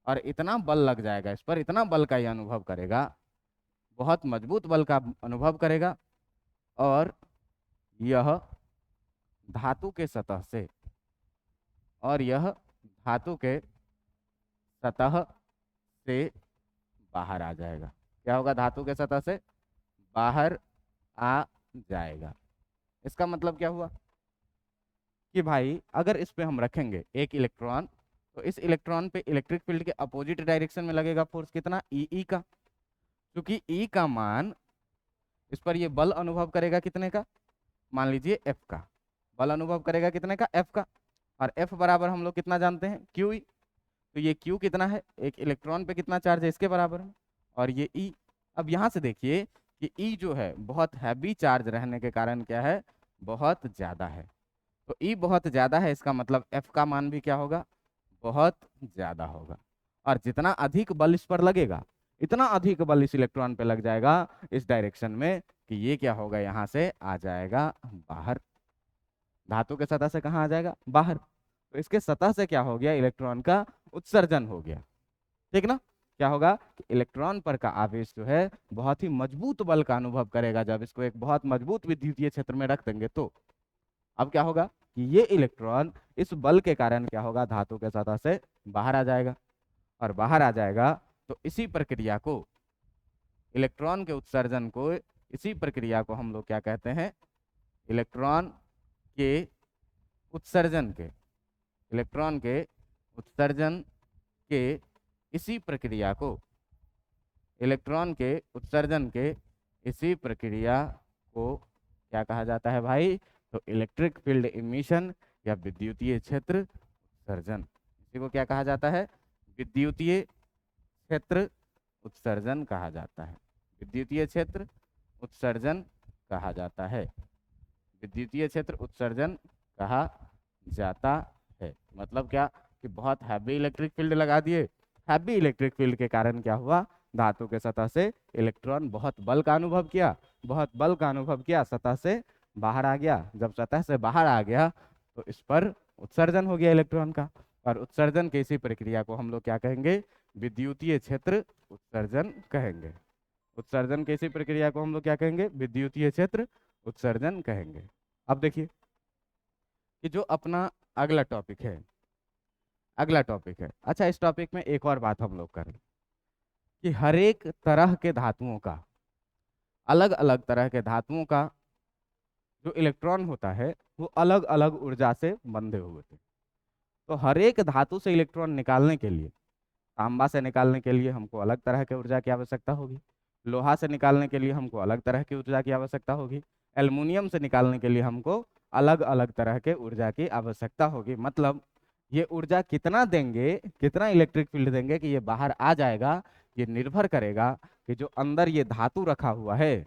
और इतना बल लग जाएगा इस पर, इतना बल का ये अनुभव करेगा, बहुत मजबूत बल का अनुभव करेगा, और यह धातु के सतह से, और यह धातु के सतह से बाहर आ जाएगा। क्या होगा, धातु के सतह से बाहर आ जाएगा। इसका मतलब क्या हुआ कि भाई अगर इस पे हम रखेंगे एक इलेक्ट्रॉन, तो इस इलेक्ट्रॉन पे इलेक्ट्रिक फील्ड के अपोजिट डायरेक्शन में लगेगा फोर्स कितना, ई का। क्योंकि ई का मान, इस पर ये बल अनुभव करेगा कितने का, मान लीजिए एफ का, बल अनुभव करेगा कितने का, एफ का। और एफ बराबर हम लोग कितना जानते हैं, क्यू ई। तो ये क्यू कितना है, एक इलेक्ट्रॉन पे कितना चार्ज है, इसके बराबर है। और ये ई, अब यहाँ से देखिए कि ई जो है बहुत हैवी चार्ज रहने के कारण क्या है, बहुत ज़्यादा है। तो ई बहुत ज़्यादा है, इसका मतलब एफ का मान भी क्या होगा, बहुत ज़्यादा होगा। और जितना अधिक बल इस पर लगेगा, इतना अधिक बल इस इलेक्ट्रॉन पे लग जाएगा इस डायरेक्शन में, कि ये क्या होगा, यहाँ से आ जाएगा बाहर, धातु के सतह से कहाँ आ जाएगा, बाहर। तो इसके सतह से क्या हो गया, इलेक्ट्रॉन का उत्सर्जन हो गया। ठीक ना, क्या होगा कि इलेक्ट्रॉन पर का आवेश जो है बहुत ही मजबूत बल का अनुभव करेगा। जब इसको एक बहुत मजबूत विद्युतीय क्षेत्र में रख देंगे, तो अब क्या होगा कि ये इलेक्ट्रॉन इस बल के कारण क्या होगा, धातु के सतह से बाहर आ जाएगा। और बाहर आ जाएगा तो इसी प्रक्रिया को, इलेक्ट्रॉन के उत्सर्जन को, इसी प्रक्रिया को हम लोग क्या कहते हैं, इलेक्ट्रॉन के उत्सर्जन के, इलेक्ट्रॉन के उत्सर्जन के इसी प्रक्रिया को, इलेक्ट्रॉन के उत्सर्जन के इसी प्रक्रिया को क्या कहा जाता है भाई, तो इलेक्ट्रिक फील्ड इमिशन या विद्युतीय क्षेत्र उत्सर्जन। इसी को क्या कहा जाता है, विद्युतीय क्षेत्र उत्सर्जन कहा जाता है, विद्युतीय क्षेत्र उत्सर्जन कहा जाता है, विद्युतीय क्षेत्र उत्सर्जन कहा जाता है। मतलब क्या कि बहुत हैवी इलेक्ट्रिक फील्ड लगा दिए, हैवी इलेक्ट्रिक फील्ड के कारण क्या हुआ, धातु के सतह से इलेक्ट्रॉन बहुत बल का अनुभव किया, बहुत बल का अनुभव किया, सतह से बाहर आ गया। जब सतह से बाहर आ गया तो इस पर उत्सर्जन हो गया इलेक्ट्रॉन का, और उत्सर्जन की इसी प्रक्रिया को हम लोग क्या कहेंगे, विद्युतीय क्षेत्र उत्सर्जन कहेंगे। उत्सर्जन की इसी प्रक्रिया को हम लोग क्या कहेंगे, विद्युतीय क्षेत्र उत्सर्जन कहेंगे। अब देखिए कि जो अपना अगला टॉपिक है, अगला टॉपिक है, अच्छा इस टॉपिक में एक और बात हम लोग करें कि हर एक तरह के धातुओं का, अलग अलग तरह के धातुओं का जो इलेक्ट्रॉन होता है वो अलग अलग ऊर्जा से बंधे हुए थे। तो हर एक धातु से इलेक्ट्रॉन निकालने के लिए, तांबा से निकालने के लिए हमको अलग तरह के ऊर्जा की आवश्यकता होगी, लोहा से निकालने के लिए हमको अलग तरह की ऊर्जा की आवश्यकता होगी, एल्युमिनियम से निकालने के लिए हमको अलग अलग तरह के ऊर्जा की आवश्यकता होगी। मतलब ये ऊर्जा कितना देंगे, कितना इलेक्ट्रिक फील्ड देंगे कि ये बाहर आ जाएगा, ये निर्भर करेगा कि जो अंदर ये धातु रखा हुआ है,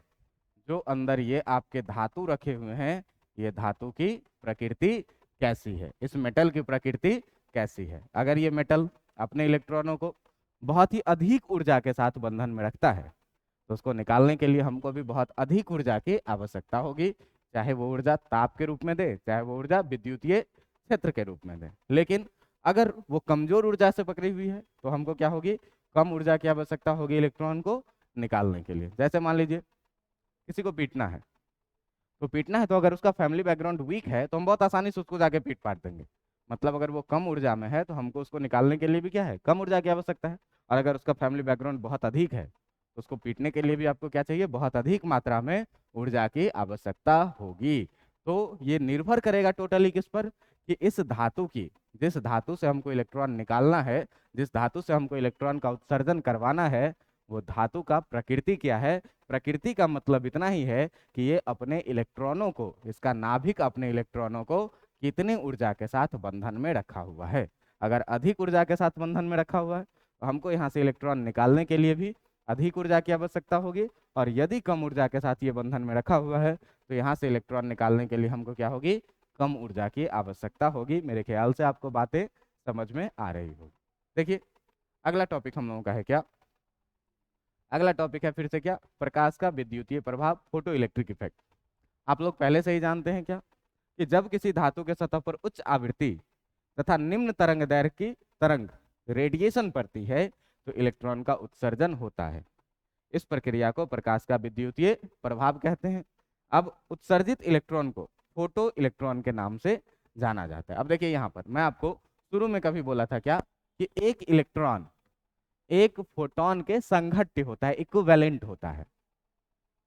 जो अंदर ये आपके धातु रखे हुए हैं, ये धातु की प्रकृति कैसी है, इस मेटल की प्रकृति कैसी है। अगर ये मेटल अपने इलेक्ट्रॉनों को बहुत ही अधिक ऊर्जा के साथ बंधन में रखता है, तो उसको निकालने के लिए हमको भी बहुत अधिक ऊर्जा की आवश्यकता होगी, चाहे वो ऊर्जा ताप के रूप में दे, चाहे वो ऊर्जा विद्युतीय क्षेत्र के रूप में दे। लेकिन अगर वो कमजोर ऊर्जा से पकड़ी हुई है तो हमको क्या होगी, कम ऊर्जा की आवश्यकता होगी इलेक्ट्रॉन को निकालने के लिए। जैसे मान लीजिए किसी को पीटना है, तो पीटना है तो अगर उसका फैमिली बैकग्राउंड वीक है तो हम बहुत आसानी से उसको जाके पीट पाट देंगे। मतलब अगर वो कम ऊर्जा में है तो हमको उसको निकालने के लिए भी क्या है, कम ऊर्जा की आवश्यकता है। और अगर उसका फैमिली बैकग्राउंड बहुत अधिक है तो उसको पीटने के लिए भी आपको क्या चाहिए, बहुत अधिक मात्रा में ऊर्जा की आवश्यकता होगी। तो ये निर्भर करेगा टोटली किस पर, कि इस धातु की, जिस धातु से हमको इलेक्ट्रॉन निकालना है, जिस धातु से हमको इलेक्ट्रॉन का उत्सर्जन करवाना है, वो धातु का प्रकृति क्या है। प्रकृति का मतलब इतना ही है कि ये अपने इलेक्ट्रॉनों को, इसका नाभिक अपने इलेक्ट्रॉनों को कितने ऊर्जा के साथ बंधन में रखा हुआ है। अगर अधिक ऊर्जा के साथ बंधन में रखा हुआ है तो हमको यहाँ से इलेक्ट्रॉन निकालने के लिए भी अधिक ऊर्जा की आवश्यकता होगी। और यदि कम ऊर्जा के साथ ये बंधन में रखा हुआ है तो यहाँ से इलेक्ट्रॉन निकालने के लिए हमको क्या होगी, कम ऊर्जा की आवश्यकता होगी। मेरे ख्याल से आपको बातें समझ में आ रही होगी। देखिए अगला टॉपिक हम लोगों का है क्या, अगला टॉपिक है फिर से क्या, प्रकाश का विद्युतीय प्रभाव, फोटो इलेक्ट्रिक इफेक्ट। आप लोग पहले से ही जानते हैं क्या, कि जब किसी धातु के सतह पर उच्च आवृत्ति तथा निम्न तरंग दैर्घ्य की तरंग रेडिएशन पड़ती है तो इलेक्ट्रॉन का उत्सर्जन होता है। इस प्रक्रिया को प्रकाश का विद्युतीय प्रभाव कहते हैं। अब उत्सर्जित इलेक्ट्रॉन को फोटो इलेक्ट्रॉन के नाम से जाना जाता है। अब देखिए यहाँ पर मैं आपको शुरू में कभी बोला था क्या, कि एक इलेक्ट्रॉन एक फोटोन के संघट्य होता है, इक्विवेलेंट होता है।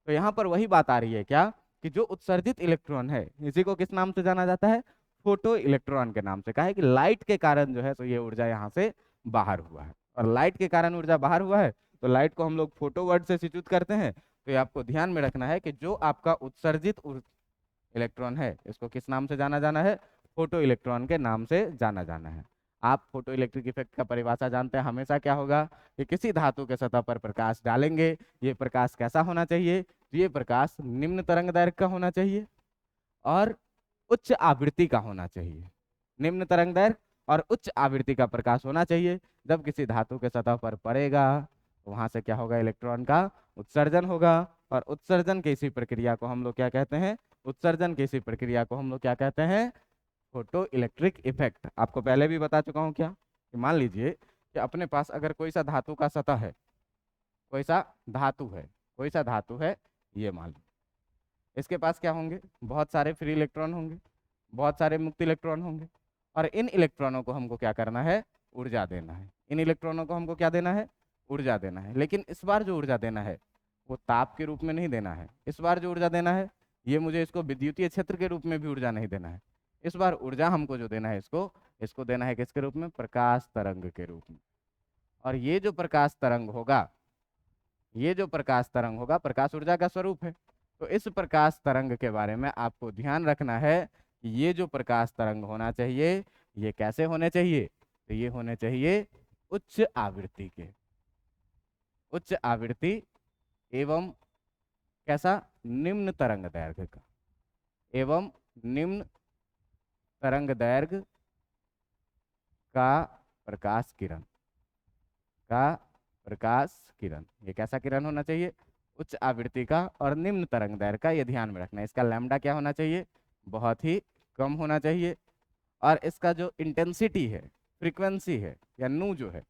तो यहाँ पर वही बात आ रही है क्या, कि जो उत्सर्जित इलेक्ट्रॉन है इसी को किस नाम से जाना जाता है, फोटो इलेक्ट्रॉन के नाम से। कहा है कि लाइट के कारण जो है तो ये ऊर्जा यहाँ से बाहर हुआ है, और लाइट के कारण ऊर्जा बाहर हुआ है तो लाइट को हम लोग फोटो वर्ड से सूचित करते हैं। तो ये आपको ध्यान में रखना है कि जो आपका उत्सर्जित इलेक्ट्रॉन है इसको किस नाम से जाना है, फोटो इलेक्ट्रॉन के नाम से जाना है। आप फोटो इलेक्ट्रिक इफेक्ट का परिभाषा जानते हैं, हमेशा क्या होगा कि किसी धातु के सतह पर प्रकाश डालेंगे, ये प्रकाश कैसा होना चाहिए, तो ये प्रकाश निम्न तरंग दैर्घ्य का होना चाहिए और उच्च आवृत्ति का होना चाहिए। निम्न तरंग दैर्घ्य और उच्च आवृत्ति का प्रकाश होना चाहिए। जब किसी धातु के सतह पर पड़ेगा तो वहां से क्या होगा, इलेक्ट्रॉन का उत्सर्जन होगा। और उत्सर्जन की इसी प्रक्रिया को हम लोग क्या कहते हैं, उत्सर्जन की इसी प्रक्रिया को हम लोग क्या कहते हैं, फोटो इलेक्ट्रिक इफेक्ट। आपको पहले भी बता चुका हूं क्या, कि मान लीजिए कि अपने पास अगर कोई सा धातु का सतह है, कोई सा धातु है, कोई सा धातु है, ये मान लो इसके पास क्या होंगे, बहुत सारे फ्री इलेक्ट्रॉन होंगे, बहुत सारे मुक्त इलेक्ट्रॉन होंगे। और इन इलेक्ट्रॉनों को हमको क्या करना है, ऊर्जा देना है। इन इलेक्ट्रॉनों को हमको क्या देना है, ऊर्जा देना है। लेकिन इस बार जो ऊर्जा देना है वो ताप के रूप में नहीं देना है। इस बार जो ऊर्जा देना है ये मुझे इसको विद्युतीय क्षेत्र के रूप में भी ऊर्जा नहीं देना है। इस बार ऊर्जा हमको जो देना है इसको इसको देना है किसके रूप में, प्रकाश तरंग के रूप में। और ये जो प्रकाश तरंग होगा, ये जो प्रकाश तरंग होगा प्रकाश ऊर्जा का स्वरूप है। तो इस प्रकाश तरंग के बारे में आपको ध्यान रखना है कि ये जो प्रकाश तरंग होना चाहिए ये कैसे होने चाहिए, तो ये होने चाहिए उच्च आवृत्ति के, उच्च आवृत्ति एवं कैसा, निम्न तरंग दैर्घ्य का, एवं निम्न तरंग दैर्घ्य का प्रकाश किरण, का प्रकाश किरण। ये कैसा किरण होना चाहिए, उच्च आवृत्ति का और निम्न तरंग दैर्घ्य का। ये ध्यान में रखना है। इसका लैम्डा क्या होना चाहिए, बहुत ही कम होना चाहिए। और इसका जो इंटेंसिटी है, फ्रीक्वेंसी है या नू जो है,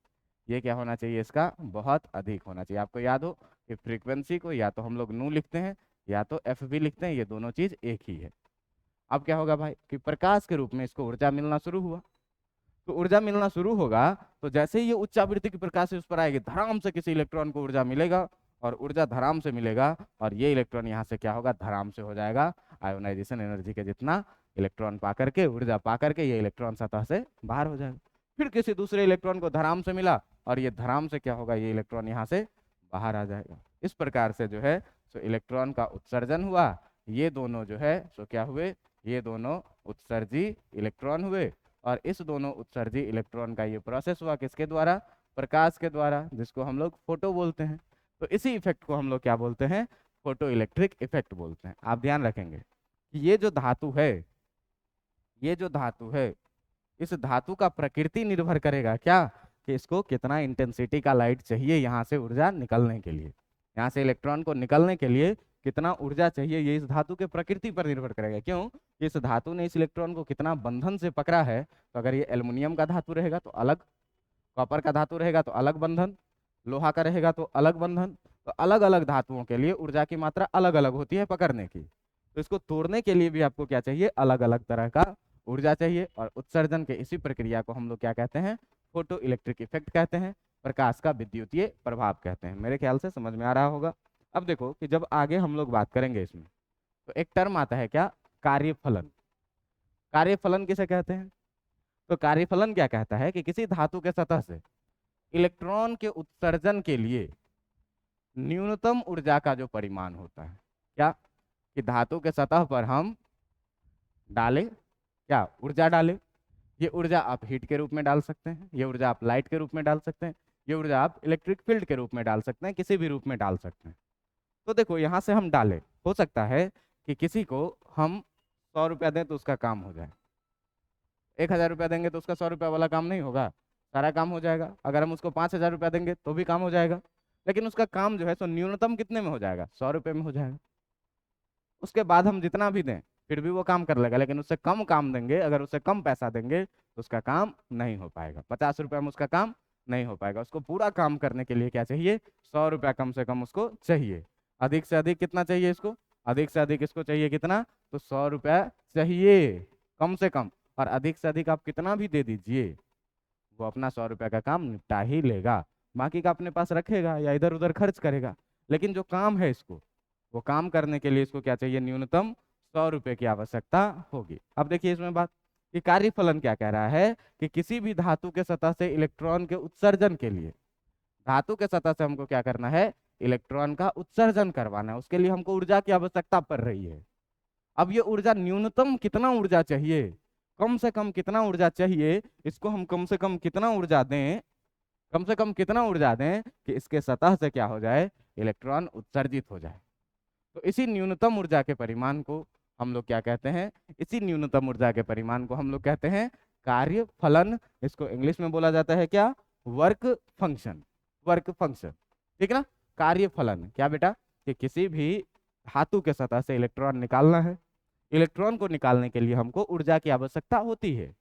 ये क्या होना चाहिए, इसका बहुत अधिक होना चाहिए। आपको याद हो कि फ्रीक्वेंसी को या तो हम लोग नू लिखते हैं या तो एफ भी लिखते हैं, ये दोनों चीज एक ही है। अब क्या होगा भाई, कि प्रकाश के रूप में इसको ऊर्जा मिलना शुरू हुआ। तो ऊर्जा मिलना शुरू होगा तो जैसे ही ये उच्च आवृत्ति की प्रकाश उस पर आएगी, धड़ाम से किसी इलेक्ट्रॉन को ऊर्जा मिलेगा, और ऊर्जा धड़ाम से मिलेगा और ये इलेक्ट्रॉन यहाँ से क्या होगा, धड़ाम से हो जाएगा आयोनाइजेशन एनर्जी के जितना इलेक्ट्रॉन पा करके, ऊर्जा पा करके ये इलेक्ट्रॉन सतह से बाहर हो जाएगा। फिर किसी दूसरे इलेक्ट्रॉन को धड़ाम से मिला और ये धड़ाम से क्या होगा, ये इलेक्ट्रॉन यहाँ से बाहर आ जाएगा। इस प्रकार से जो है सो इलेक्ट्रॉन का उत्सर्जन हुआ। ये दोनों जो है सो क्या हुए, ये दोनों उत्सर्जी इलेक्ट्रॉन हुए। और इस दोनों उत्सर्जी इलेक्ट्रॉन का ये प्रोसेस हुआ किसके द्वारा, प्रकाश के द्वारा, जिसको हम लोग फोटो बोलते हैं। तो इसी इफेक्ट को हम लोग क्या बोलते हैं, फोटो इलेक्ट्रिक इफेक्ट बोलते हैं। आप ध्यान रखेंगे कि ये जो धातु है, ये जो धातु है, इस धातु का प्रकृति निर्भर करेगा क्या, कि इसको कितना इंटेंसिटी का लाइट चाहिए यहाँ से ऊर्जा निकलने के लिए, यहाँ से इलेक्ट्रॉन को निकलने के लिए कितना ऊर्जा चाहिए, ये इस धातु के प्रकृति पर निर्भर करेगा। क्यों, इस धातु ने इस इलेक्ट्रॉन को कितना बंधन से पकड़ा है। तो अगर ये एल्युमिनियम का धातु रहेगा तो अलग, कॉपर का धातु रहेगा तो अलग बंधन, लोहा का रहेगा तो अलग बंधन। तो अलग अलग धातुओं के लिए ऊर्जा की मात्रा अलग अलग होती है पकड़ने की। तो इसको तोड़ने के लिए भी आपको क्या चाहिए, अलग अलग तरह का ऊर्जा चाहिए। और उत्सर्जन के इसी प्रक्रिया को हम लोग क्या कहते हैं, फोटो इलेक्ट्रिक इफेक्ट कहते हैं, प्रकाश का विद्युतीय प्रभाव कहते हैं। मेरे ख्याल से समझ में आ रहा होगा। अब देखो कि जब आगे हम लोग बात करेंगे इसमें, तो एक टर्म आता है क्या, कार्यफलन। कार्यफलन किसे कहते हैं? तो कार्यफलन क्या कहता है कि किसी धातु के सतह से इलेक्ट्रॉन के उत्सर्जन के लिए न्यूनतम ऊर्जा का जो परिमाण होता है, क्या, कि धातु के सतह पर हम डालें, क्या ऊर्जा डालें। ये ऊर्जा आप हीट के रूप में डाल सकते हैं, ये ऊर्जा आप लाइट के रूप में डाल सकते हैं, ये ऊर्जा आप इलेक्ट्रिक फील्ड के रूप में डाल सकते हैं, किसी भी रूप में डाल सकते हैं। तो देखो यहाँ से हम डालें, हो सकता है कि किसी को हम 100 रुपया दें तो उसका काम हो जाए, 1000 रुपया देंगे तो उसका 100 रुपया वाला काम नहीं होगा, सारा काम हो जाएगा। अगर हम उसको 5000 रुपया देंगे तो भी काम हो जाएगा, लेकिन उसका काम जो है सो न्यूनतम कितने में हो जाएगा, 100 रुपये में हो जाएगा। उसके बाद हम जितना भी दें फिर भी वो काम कर लेगा, लेकिन उससे कम काम देंगे, अगर उससे कम पैसा देंगे तो उसका काम नहीं हो पाएगा। 50 रुपया में उसका काम नहीं हो पाएगा। उसको पूरा काम करने के लिए क्या चाहिए, 100 रुपया कम से कम उसको चाहिए। अधिक से अधिक कितना चाहिए इसको, अधिक से अधिक इसको चाहिए कितना, तो 100 रुपया चाहिए कम से कम। और अधिक से अधिक आप कितना भी दे दीजिए, वो अपना 100 रुपया का काम निपटा ही लेगा, बाकी का अपने पास रखेगा या इधर उधर खर्च करेगा। लेकिन जो काम है इसको, वो काम करने के लिए इसको क्या चाहिए, न्यूनतम 100 रुपये की आवश्यकता होगी। अब देखिए इसमें बात कि कार्यफलन क्या कह रहा है कि किसी भी धातु के सतह से इलेक्ट्रॉन के उत्सर्जन के लिए, धातु के सतह से हमको क्या करना है, इलेक्ट्रॉन का उत्सर्जन करवाना है, उसके लिए हमको ऊर्जा की आवश्यकता पड़ रही है। अब ये ऊर्जा न्यूनतम कितना ऊर्जा चाहिए, कम से कम कितना ऊर्जा चाहिए, इसको हम कम से कम कितना ऊर्जा दें, कम से कम कितना ऊर्जा दें कि इसके सतह से क्या हो जाए, इलेक्ट्रॉन उत्सर्जित हो जाए। तो इसी न्यूनतम ऊर्जा के परिमाण को हम लोग क्या कहते हैं, इसी न्यूनतम ऊर्जा के परिमाण को हम लोग कहते हैं कार्य फलन। इसको इंग्लिश में बोला जाता है क्या, वर्क फंक्शन, वर्क फंक्शन, ठीक ना। कार्य फलन क्या बेटा, कि किसी भी धातु के सतह से इलेक्ट्रॉन निकालना है, इलेक्ट्रॉन को निकालने के लिए हमको ऊर्जा की आवश्यकता होती है।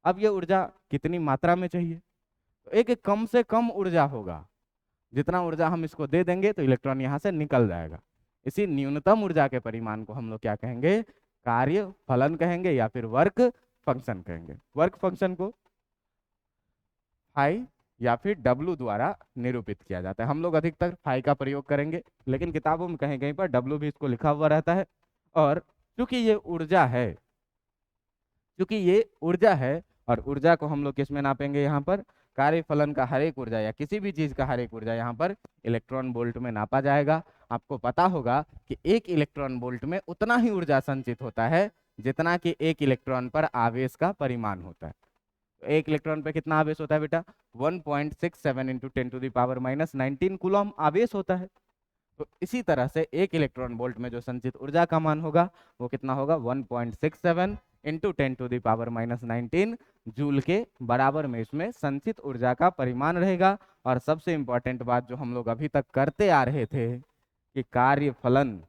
अब ये ऊर्जा कितनी मात्रा में चाहिए, तो एक कम से कम ऊर्जा होगा, जितना ऊर्जा हम इसको दे देंगे तो इलेक्ट्रॉन यहाँ से निकल जाएगा। इसी न्यूनतम ऊर्जा के परिमाण को हम लोग क्या कहेंगे, कार्य फलन कहेंगे या फिर वर्क फंक्शन कहेंगे। वर्क फंक्शन को फाई या फिर डब्लू द्वारा निरूपित किया जाता है। हम लोग अधिकतर फाई का प्रयोग करेंगे, लेकिन किताबों में कहीं कहीं पर डब्लू भी इसको लिखा हुआ रहता है। और चूंकि ये ऊर्जा है, चूंकि ये ऊर्जा है, और ऊर्जा को हम लोग किस में नापेंगे, यहाँ पर कार्य फलन का हर एक ऊर्जा या किसी भी चीज का हर एक ऊर्जा यहाँ पर इलेक्ट्रॉन वोल्ट में नापा जाएगा। आपको पता होगा कि एक इलेक्ट्रॉन वोल्ट में उतना ही ऊर्जा संचित होता है जितना कि एक इलेक्ट्रॉन पर आवेश का परिमाण होता है। तो एक इलेक्ट्रॉन पे कितना आवेश होता है बेटा, 1.67 इंटू 10⁻⁹ कूलम आवेश होता है। तो इसी तरह से एक इलेक्ट्रॉन वोल्ट में जो संचित ऊर्जा का मान होगा वो कितना होगा, 1.67 इंटू 10⁻⁹ जूल के बराबर में इसमें संचित ऊर्जा का परिमाण रहेगा। और सबसे इंपॉर्टेंट बात जो हम लोग अभी तक करते आ रहे थे कि कार्य फलन,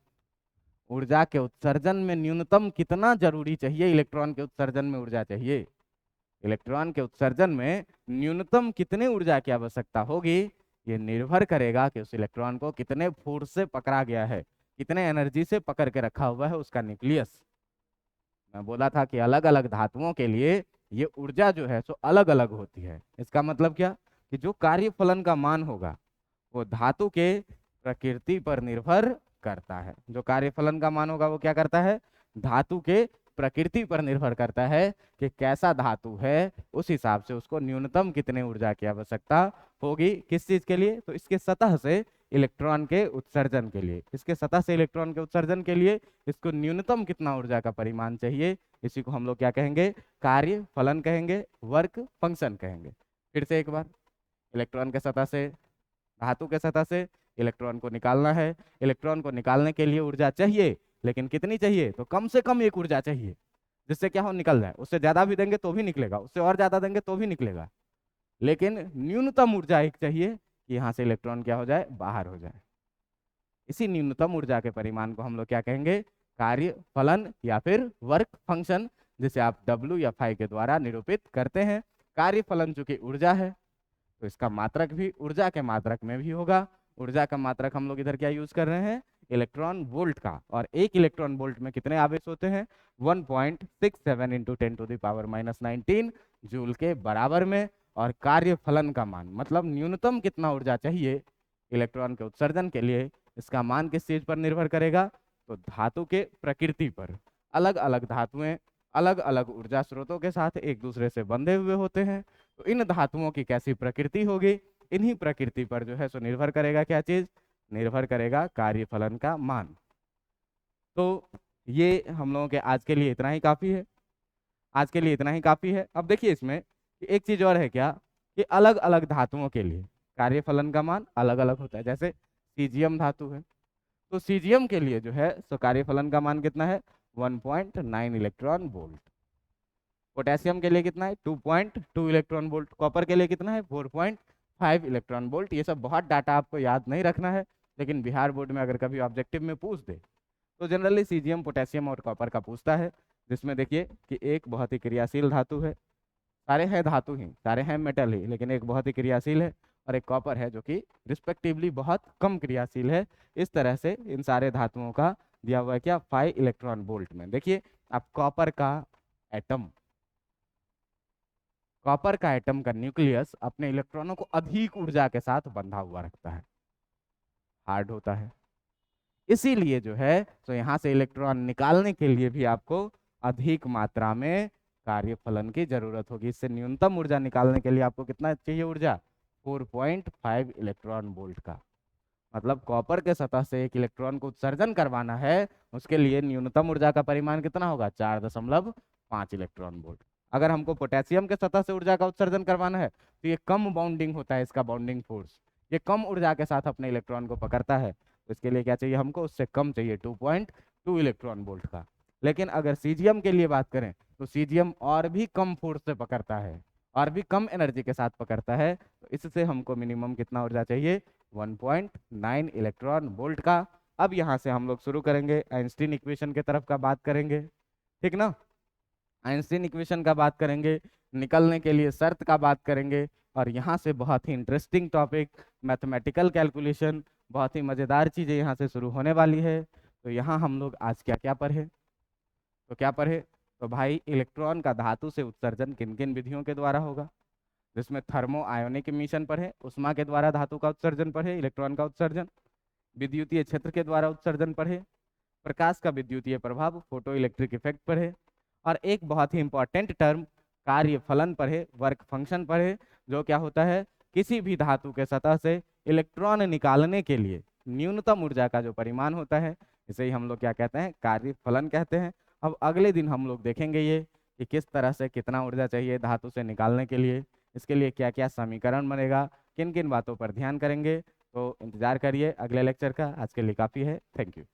ऊर्जा के उत्सर्जन में न्यूनतम कितना जरूरी चाहिए, इलेक्ट्रॉन के उत्सर्जन में ऊर्जा चाहिए, इलेक्ट्रॉन के उत्सर्जन में न्यूनतम कितने ऊर्जा की आवश्यकता होगी, ये निर्भर करेगा कि उस इलेक्ट्रॉन को कितने फोर्स से पकड़ा गया है, कितने एनर्जी से पकड़ के रखा हुआ है उसका न्यूक्लियस। मैं बोला था कि अलग अलग धातुओं के लिए ये ऊर्जा जो है सो अलग अलग होती है। इसका मतलब क्या, कि जो कार्य फलन का मान होगा वो धातु के प्रकृति पर निर्भर करता है। जो कार्य फलन का मान होगा वो क्या करता है, धातु के प्रकृति पर निर्भर करता है कि कैसा धातु है, उस हिसाब से उसको न्यूनतम कितने ऊर्जा की आवश्यकता होगी। किस चीज के लिए, तो इसके सतह से इलेक्ट्रॉन के उत्सर्जन के लिए, इसके सतह से इलेक्ट्रॉन के उत्सर्जन के लिए इसको न्यूनतम कितना ऊर्जा का परिमाण चाहिए, इसी को हम लोग क्या कहेंगे, कार्य फलन कहेंगे, वर्क फंक्शन कहेंगे। फिर से एक बार, इलेक्ट्रॉन के सतह से, धातु के सतह से इलेक्ट्रॉन को निकालना है, इलेक्ट्रॉन को निकालने के लिए ऊर्जा चाहिए, लेकिन कितनी चाहिए, तो कम से कम एक ऊर्जा चाहिए जिससे क्या हो, निकल जाए। उससे ज्यादा भी देंगे तो भी निकलेगा, उससे और ज्यादा देंगे तो भी निकलेगा, लेकिन न्यूनतम ऊर्जा एक चाहिए कि यहाँ से इलेक्ट्रॉन क्या हो जाए, बाहर हो जाए। इसी न्यूनतम ऊर्जा के परिमाण को हम लोग क्या कहेंगे, कार्य फलन या फिर वर्क फंक्शन, जिसे आप डब्ल्यू या फाई के द्वारा निरूपित करते हैं। कार्य फलन चूंकि ऊर्जा है तो इसका मात्रक भी ऊर्जा के मात्रक में भी होगा। ऊर्जा का मात्रक हम लोग इधर क्या यूज कर रहे हैं, इलेक्ट्रॉन वोल्ट का, और एक इलेक्ट्रॉन वोल्ट में कितने आवेश होते हैं? 1.67 इंटू 10⁻⁹ जूल के बराबर में। और कार्य फलन का मान मतलब न्यूनतम कितना ऊर्जा चाहिए इलेक्ट्रॉन के उत्सर्जन के लिए, इसका मान किस चीज पर निर्भर करेगा? तो धातु के प्रकृति पर। अलग अलग धातुएं अलग अलग ऊर्जा स्रोतों के साथ एक दूसरे से बंधे हुए होते हैं, तो इन धातुओं की कैसी प्रकृति होगी, इन्हीं प्रकृति पर जो है सो निर्भर करेगा क्या चीज? निर्भर करेगा कार्यफलन का मान। तो ये हम लोगों के आज के लिए इतना ही काफी है, आज के लिए इतना ही काफी है। अब देखिए इसमें कि एक चीज और है क्या, कि अलग अलग धातुओं के लिए कार्यफलन का मान अलग अलग होता है। जैसे सीजियम धातु है, तो सीजियम के लिए जो है सो कार्यफलन का मान कितना है? 1.9 इलेक्ट्रॉन वोल्ट। पोटेशियम के लिए कितना है? 2.2 इलेक्ट्रॉन वोल्ट। कॉपर के लिए कितना है? 4.5 इलेक्ट्रॉन वोल्ट। ये सब बहुत डाटा आपको याद नहीं रखना है, लेकिन बिहार बोर्ड में अगर कभी ऑब्जेक्टिव में पूछ दे तो जनरली सीजियम, पोटेशियम और कॉपर का पूछता है, जिसमें देखिए कि एक बहुत ही क्रियाशील धातु है, सारे हैं धातु ही, सारे हैं मेटल ही, लेकिन एक बहुत ही क्रियाशील है, और एक कॉपर है जो कि रिस्पेक्टिवली बहुत कम क्रियाशील है। इस तरह से इन सारे धातुओं का दिया हुआ है क्या? 5 इलेक्ट्रॉन वोल्ट में। देखिए अब कॉपर का एटम, कॉपर का एटम का न्यूक्लियस अपने इलेक्ट्रॉनों को अधिक ऊर्जा के साथ बंधा हुआ रखता है, हार्ड होता है। इसीलिए जो है तो यहाँ से इलेक्ट्रॉन निकालने के लिए भी आपको अधिक मात्रा में कार्यफलन की जरूरत होगी। इससे न्यूनतम ऊर्जा निकालने के लिए आपको कितना चाहिए ऊर्जा? 4.5 इलेक्ट्रॉन वोल्ट का। मतलब कॉपर के सतह से एक इलेक्ट्रॉन को उत्सर्जन करवाना है, उसके लिए न्यूनतम ऊर्जा का परिमाण कितना होगा? 4.5 इलेक्ट्रॉन वोल्ट। अगर हमको पोटेशियम के सतह से ऊर्जा का उत्सर्जन करवाना है तो ये कम बाउंडिंग होता है, इसका बाउंडिंग फोर्स, ये कम ऊर्जा के साथ अपने इलेक्ट्रॉन को पकड़ता है, तो इसके लिए क्या चाहिए हमको? उससे कम चाहिए, 2.2 इलेक्ट्रॉन वोल्ट का। लेकिन अगर सीजियम के लिए बात करें तो सीजियम और भी कम फोर्स से पकड़ता है, और भी कम एनर्जी के साथ पकड़ता है, तो इससे हमको मिनिमम कितना ऊर्जा चाहिए? 1.9 इलेक्ट्रॉन वोल्ट का। अब यहाँ से हम लोग शुरू करेंगे आइंस्टीन इक्वेशन के तरफ का बात करेंगे, ठीक ना? आइंस्टीन इक्वेशन का बात करेंगे, निकलने के लिए शर्त का बात करेंगे, और यहाँ से बहुत ही इंटरेस्टिंग टॉपिक मैथमेटिकल कैलकुलेशन, बहुत ही मज़ेदार चीज़ें यहाँ से शुरू होने वाली है। तो यहाँ हम लोग आज क्या क्या पढ़े? तो क्या पढ़े? तो भाई इलेक्ट्रॉन का धातु से उत्सर्जन किन किन विधियों के द्वारा होगा, जिसमें थर्मो आयोनिक एमिशन पढ़े, उष्मा के द्वारा धातु का उत्सर्जन पढ़े, इलेक्ट्रॉन का उत्सर्जन, विद्युतीय क्षेत्र के द्वारा उत्सर्जन पढ़े, प्रकाश का विद्युतीय प्रभाव, फोटो इलेक्ट्रिक इफेक्ट पढ़े, और एक बहुत ही इंपॉर्टेंट टर्म कार्य फलन पढ़े, वर्क फंक्शन पढ़े, जो क्या होता है? किसी भी धातु के सतह से इलेक्ट्रॉन निकालने के लिए न्यूनतम ऊर्जा का जो परिमाण होता है, इसे ही हम लोग क्या कहते हैं? कार्य फलन कहते हैं। अब अगले दिन हम लोग देखेंगे ये कि किस तरह से कितना ऊर्जा चाहिए धातु से निकालने के लिए, इसके लिए क्या क्या समीकरण बनेगा, किन किन बातों पर ध्यान करेंगे। तो इंतजार करिए अगले लेक्चर का। आज के लिए काफ़ी है। Thank you.